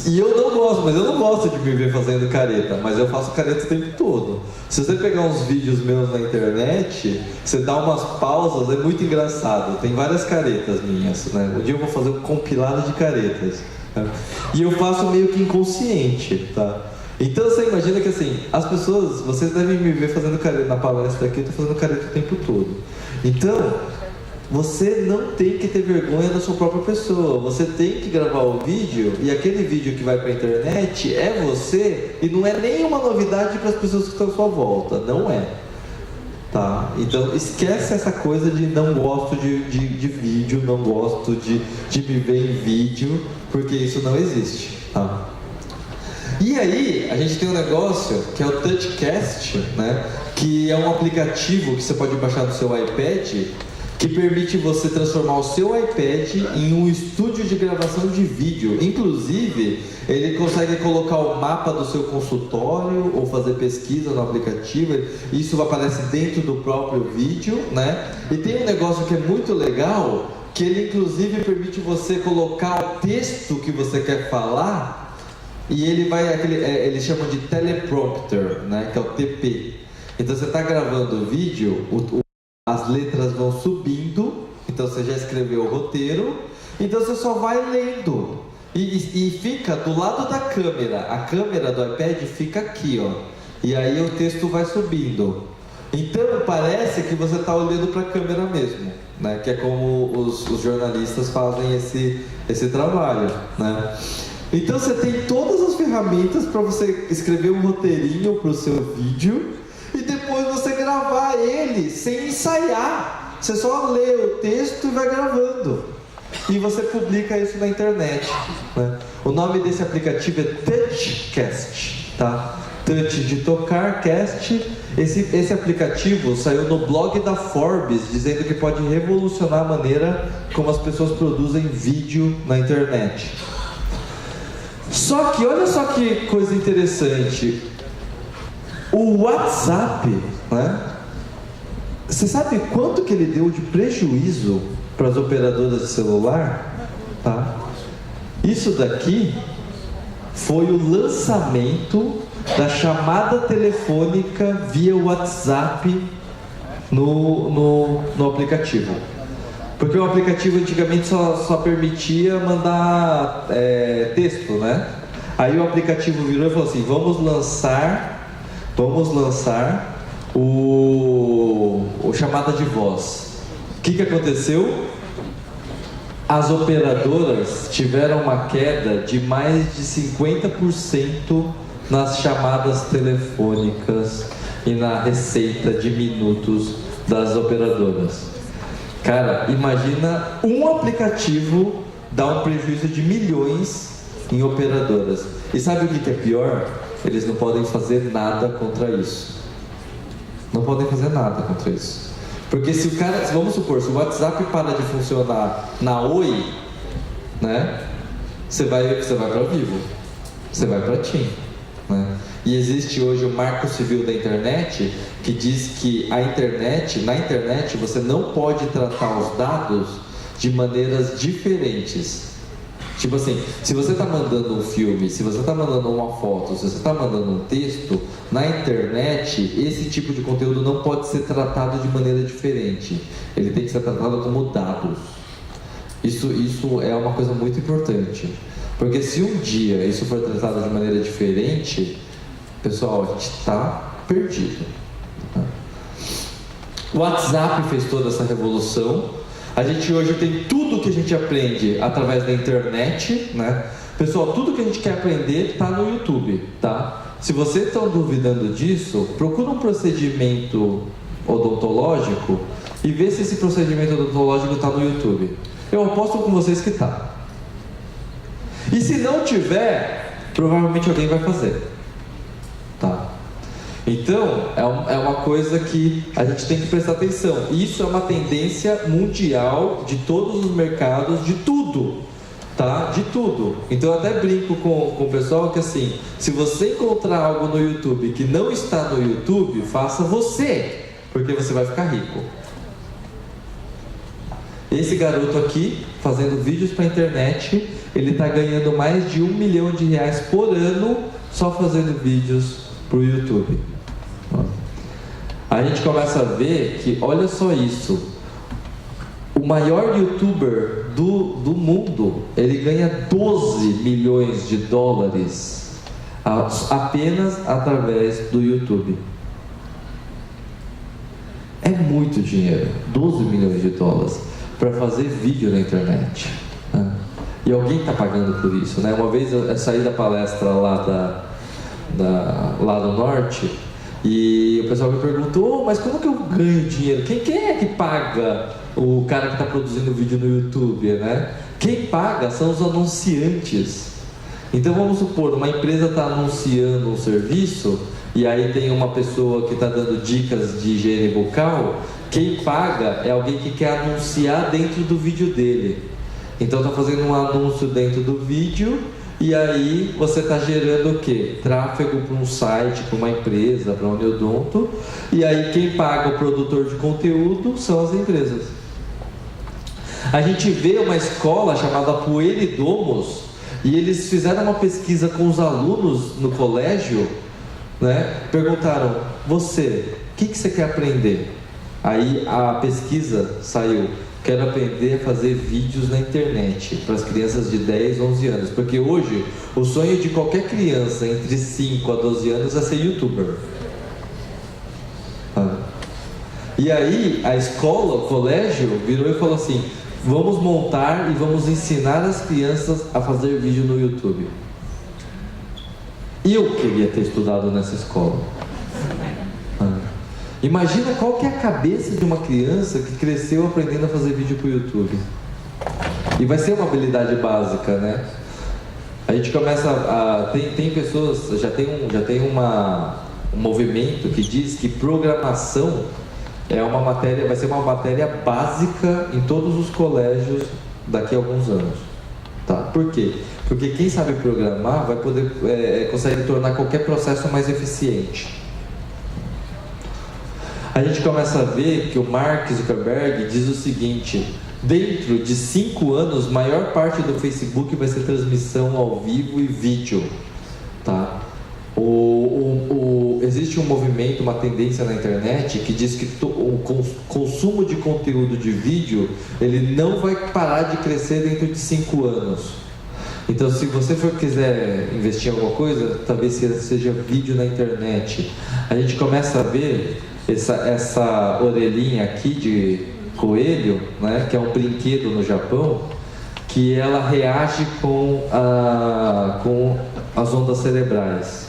E eu não gosto, mas eu não gosto de me ver fazendo careta, mas eu faço careta o tempo todo. Se você pegar uns vídeos meus na internet, você dá umas pausas, é muito engraçado. Tem várias caretas minhas, né? Um dia eu vou fazer um compilado de caretas. E eu faço meio que inconsciente, tá? Então você imagina que assim, as pessoas, vocês devem me ver fazendo careta na palestra aqui, eu tô fazendo careta o tempo todo. Então, você não tem que ter vergonha da sua própria pessoa. Você tem que gravar o vídeo e aquele vídeo que vai pra internet é você e não é nenhuma novidade para as pessoas que estão à sua volta, não é. Tá? Então esquece essa coisa de não gosto de vídeo, não gosto de me ver em vídeo, porque isso não existe, tá? E aí, a gente tem um negócio que é o TouchCast, né? Que é um aplicativo que você pode baixar no seu iPad, que permite você transformar o seu iPad em um estúdio de gravação de vídeo. Inclusive, ele consegue colocar o mapa do seu consultório ou fazer pesquisa no aplicativo. Isso aparece dentro do próprio vídeo, né? E tem um negócio que é muito legal, que ele inclusive permite você colocar o texto que você quer falar e ele vai, eles chamam de teleprompter, né? Que é o TP. Então você está gravando o vídeo, as letras vão subindo, então você já escreveu o roteiro, então você só vai lendo. E fica do lado da câmera, a câmera do iPad fica aqui, ó. E aí o texto vai subindo. Então parece que você está olhando para a câmera mesmo, né? Que é como os jornalistas fazem esse trabalho, né? Então você tem todas as ferramentas para você escrever um roteirinho para o seu vídeo e depois você gravar ele sem ensaiar. Você só lê o texto e vai gravando. E você publica isso na internet, né? O nome desse aplicativo é TouchCast, tá? Touch de tocar, cast. Esse aplicativo saiu no blog da Forbes, dizendo que pode revolucionar a maneira como as pessoas produzem vídeo na internet. Só que, olha só que coisa interessante. O WhatsApp, né? Você sabe quanto que ele deu de prejuízo para as operadoras de celular? Tá? Isso daqui foi o lançamento da chamada telefônica via WhatsApp no aplicativo. Porque o aplicativo antigamente só permitia mandar texto, né? Aí o aplicativo virou e falou assim: vamos lançar o chamada de voz. O que aconteceu? As operadoras tiveram uma queda de mais de 50% nas chamadas telefônicas e na receita de minutos das operadoras. Cara, imagina um aplicativo dar um prejuízo de milhões em operadoras. E sabe o que é pior? Eles não podem fazer nada contra isso. Não podem fazer nada contra isso. Porque se o cara, vamos supor, se o WhatsApp para de funcionar na Oi, né? Você vai para o Vivo, você vai para TIM, né? E existe hoje o Marco Civil da Internet que diz que na internet você não pode tratar os dados de maneiras diferentes. Tipo assim, se você está mandando um filme, se você está mandando uma foto, se você está mandando um texto, na internet esse tipo de conteúdo não pode ser tratado de maneira diferente. Ele tem que ser tratado como dados. Isso é uma coisa muito importante. Porque se um dia isso for tratado de maneira diferente, pessoal, a gente está perdido. O WhatsApp fez toda essa revolução. A gente hoje tem tudo que a gente aprende através da internet, né? Pessoal, tudo que a gente quer aprender está no YouTube, tá? Se vocês estão duvidando disso, procura um procedimento odontológico e vê se esse procedimento odontológico está no YouTube. Eu aposto com vocês que está. E se não tiver, provavelmente alguém vai fazer, tá? Então, é uma coisa que a gente tem que prestar atenção. Isso é uma tendência mundial de todos os mercados, de tudo, tá? De tudo. Então, eu até brinco com o pessoal que assim, se você encontrar algo no YouTube que não está no YouTube, faça você, porque você vai ficar rico. Esse garoto aqui, fazendo vídeos para a internet, ele está ganhando mais de R$1 milhão por ano só fazendo vídeos para o YouTube. A gente começa a ver que, olha só isso, o maior youtuber do mundo, ele ganha 12 milhões de dólares apenas através do YouTube. É muito dinheiro, 12 milhões de dólares para fazer vídeo na internet, né? E alguém está pagando por isso, né? Uma vez eu saí da palestra lá lá do norte e o pessoal me perguntou: mas como que eu ganho dinheiro? Quem é que paga o cara que está produzindo vídeo no YouTube, né? Quem paga são os anunciantes. Então vamos supor, uma empresa está anunciando um serviço e aí tem uma pessoa que está dando dicas de higiene bucal. Quem paga é alguém que quer anunciar dentro do vídeo dele. Então está fazendo um anúncio dentro do vídeo e aí você está gerando o quê? Tráfego para um site, para uma empresa, para um Neodonto. E aí quem paga o produtor de conteúdo são as empresas. A gente vê uma escola chamada Pueridomus e eles fizeram uma pesquisa com os alunos no colégio, né? Perguntaram: você, o que você quer aprender? Aí a pesquisa saiu: quero aprender a fazer vídeos na internet para as crianças de 10, 11 anos. Porque hoje, o sonho de qualquer criança entre 5 a 12 anos é ser youtuber. E aí a escola, o colégio, virou e falou assim: vamos montar e vamos ensinar as crianças a fazer vídeo no YouTube. Eu queria ter estudado nessa escola. Imagina qual que é a cabeça de uma criança que cresceu aprendendo a fazer vídeo para o YouTube. E vai ser uma habilidade básica, né? A gente começa a... Tem pessoas, já tem um movimento que diz que programação vai ser uma matéria básica em todos os colégios daqui a alguns anos. Tá? Por quê? Porque quem sabe programar vai poder consegue tornar qualquer processo mais eficiente. A gente começa a ver que o Mark Zuckerberg diz o seguinte: dentro de 5 anos, maior parte do Facebook vai ser transmissão ao vivo e vídeo. Tá? Existe um movimento, uma tendência na internet que diz que o consumo de conteúdo de vídeo ele não vai parar de crescer dentro de 5 anos. Então, se você quiser investir em alguma coisa, talvez seja vídeo na internet. A gente começa a ver essa orelhinha aqui de coelho, né, que é um brinquedo no Japão, que ela reage com as ondas cerebrais.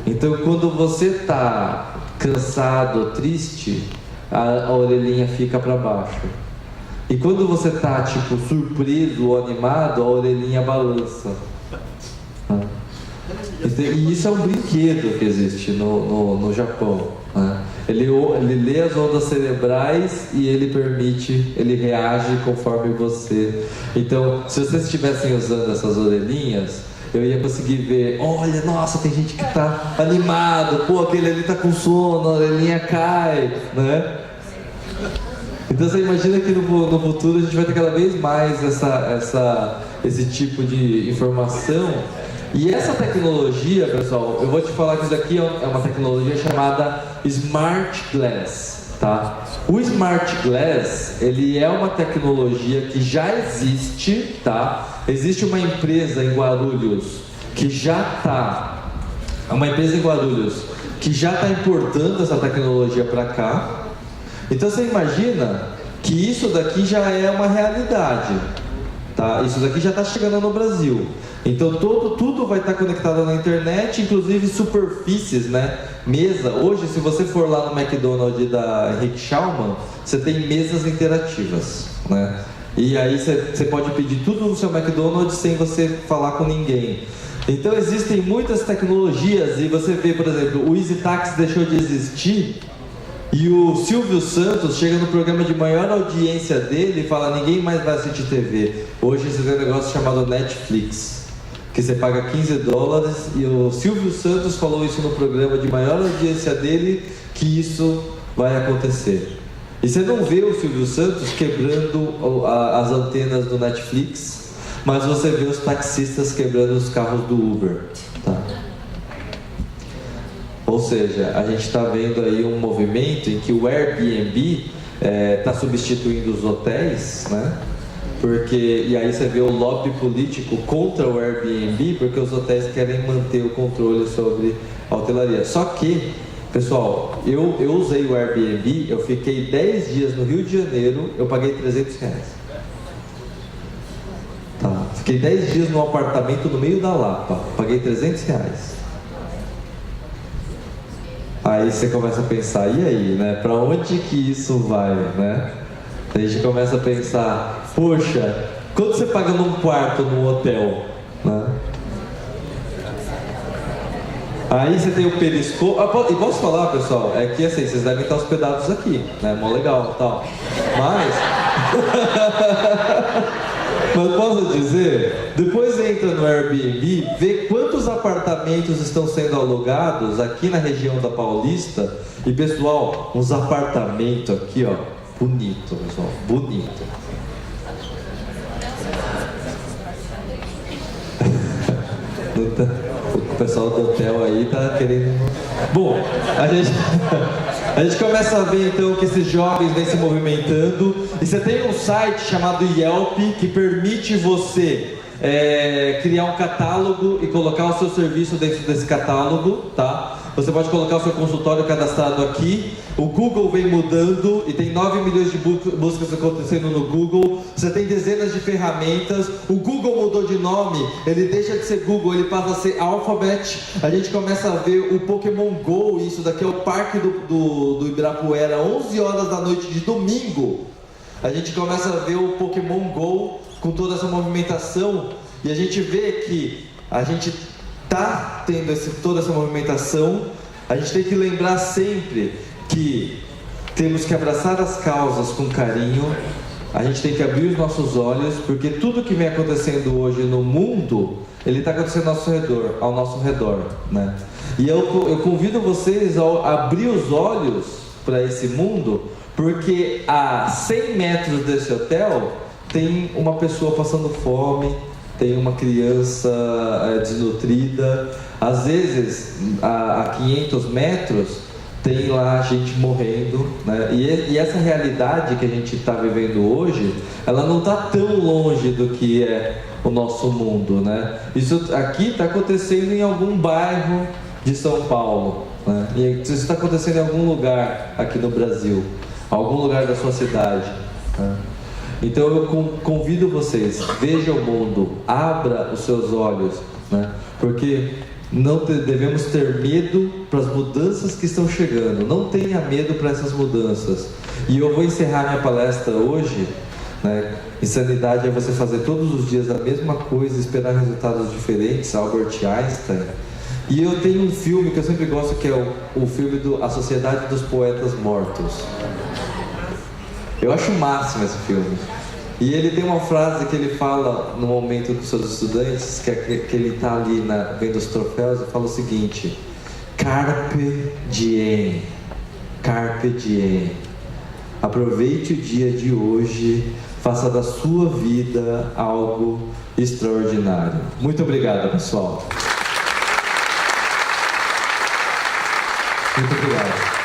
Então, quando você está cansado, triste, a orelhinha fica para baixo. E quando você está tipo surpreso ou animado, a orelhinha balança. E isso é um brinquedo que existe no Japão. Ele lê as ondas cerebrais e ele reage conforme você. Então, se vocês estivessem usando essas orelhinhas, eu ia conseguir ver, olha, nossa, tem gente que está animado, pô, aquele ali está com sono, a orelhinha cai, né? Então você imagina que no futuro a gente vai ter cada vez mais esse tipo de informação. E essa tecnologia, pessoal, eu vou te falar que isso aqui é uma tecnologia chamada Smart Glass, tá? O Smart Glass, ele é uma tecnologia que já existe, tá? Existe uma empresa em Guarulhos que já está importando essa tecnologia para cá. Então você imagina que isso daqui já é uma realidade, tá? Isso daqui já está chegando no Brasil. Então tudo vai estar conectado na internet, inclusive superfícies, né? Mesa. Hoje, se você for lá no McDonald's da Henrique Schaumann, você tem mesas interativas, né? E aí você pode pedir tudo no seu McDonald's sem você falar com ninguém. Então existem muitas tecnologias e você vê, por exemplo, o Easy Taxi deixou de existir e o Silvio Santos chega no programa de maior audiência dele e fala: ninguém mais vai assistir TV. Hoje você tem um negócio chamado Netflix, que você paga $15 e o Silvio Santos falou isso no programa de maior audiência dele, que isso vai acontecer. E você não vê o Silvio Santos quebrando as antenas do Netflix, mas você vê os taxistas quebrando os carros do Uber, tá? Ou seja, a gente está vendo aí um movimento em que o Airbnb está substituindo os hotéis, né? E aí você vê o lobby político contra o Airbnb, porque os hotéis querem manter o controle sobre a hotelaria. Só que, pessoal, eu usei o Airbnb, eu fiquei 10 dias no Rio de Janeiro, eu paguei R$300. Tá. Fiquei 10 dias num apartamento no meio da Lapa, paguei R$300. Aí você começa a pensar, e aí, né? Pra onde que isso vai, né? A gente começa a pensar, poxa, quanto você paga num quarto num hotel, né? Aí você tem o periscope. E posso falar, pessoal, é que assim, vocês devem estar hospedados aqui, né? Mó legal e tal. Mas posso dizer, depois entra no Airbnb, vê quantos apartamentos estão sendo alugados aqui na região da Paulista. E pessoal, uns apartamentos aqui, ó, bonito, pessoal, bonito. O pessoal do hotel aí tá querendo... Bom, a gente começa a ver então que esses jovens vêm se movimentando. E você tem um site chamado Yelp que permite você criar um catálogo e colocar o seu serviço dentro desse catálogo, tá? Você pode colocar o seu consultório cadastrado aqui. O Google vem mudando e tem 9 milhões de buscas acontecendo no Google. Você tem dezenas de ferramentas. O Google mudou de nome, ele deixa de ser Google, ele passa a ser Alphabet. A gente começa a ver o Pokémon GO, isso daqui é o parque do Ibirapuera, 11 horas da noite de domingo. A gente começa a ver o Pokémon GO com toda essa movimentação e a gente vê que a gente está tendo toda essa movimentação. A gente tem que lembrar sempre que temos que abraçar as causas com carinho, a gente tem que abrir os nossos olhos, porque tudo que vem acontecendo hoje no mundo, ele está acontecendo ao nosso redor, né? E eu convido vocês a abrir os olhos para esse mundo, porque a 100 metros desse hotel tem uma pessoa passando fome, tem uma criança desnutrida, às vezes a 500 metros tem lá gente morrendo, né? E essa realidade que a gente está vivendo hoje, ela não está tão longe do que é o nosso mundo, né? Isso aqui está acontecendo em algum bairro de São Paulo, né? E isso está acontecendo em algum lugar aqui no Brasil, algum lugar da sua cidade, né? Então eu convido vocês, vejam o mundo, abra os seus olhos, né? Porque não devemos ter medo para as mudanças que estão chegando. Não tenha medo para essas mudanças. E eu vou encerrar minha palestra hoje, né? Insanidade é você fazer todos os dias a mesma coisa e esperar resultados diferentes, Albert Einstein. E eu tenho um filme que eu sempre gosto, que é o filme A Sociedade dos Poetas Mortos. Eu acho o máximo esse filme. E ele tem uma frase que ele fala no momento com seus estudantes, que ele está ali vendo os troféus, e fala o seguinte: Carpe diem, carpe diem. Aproveite o dia de hoje, faça da sua vida algo extraordinário. Muito obrigado, pessoal. Muito obrigado.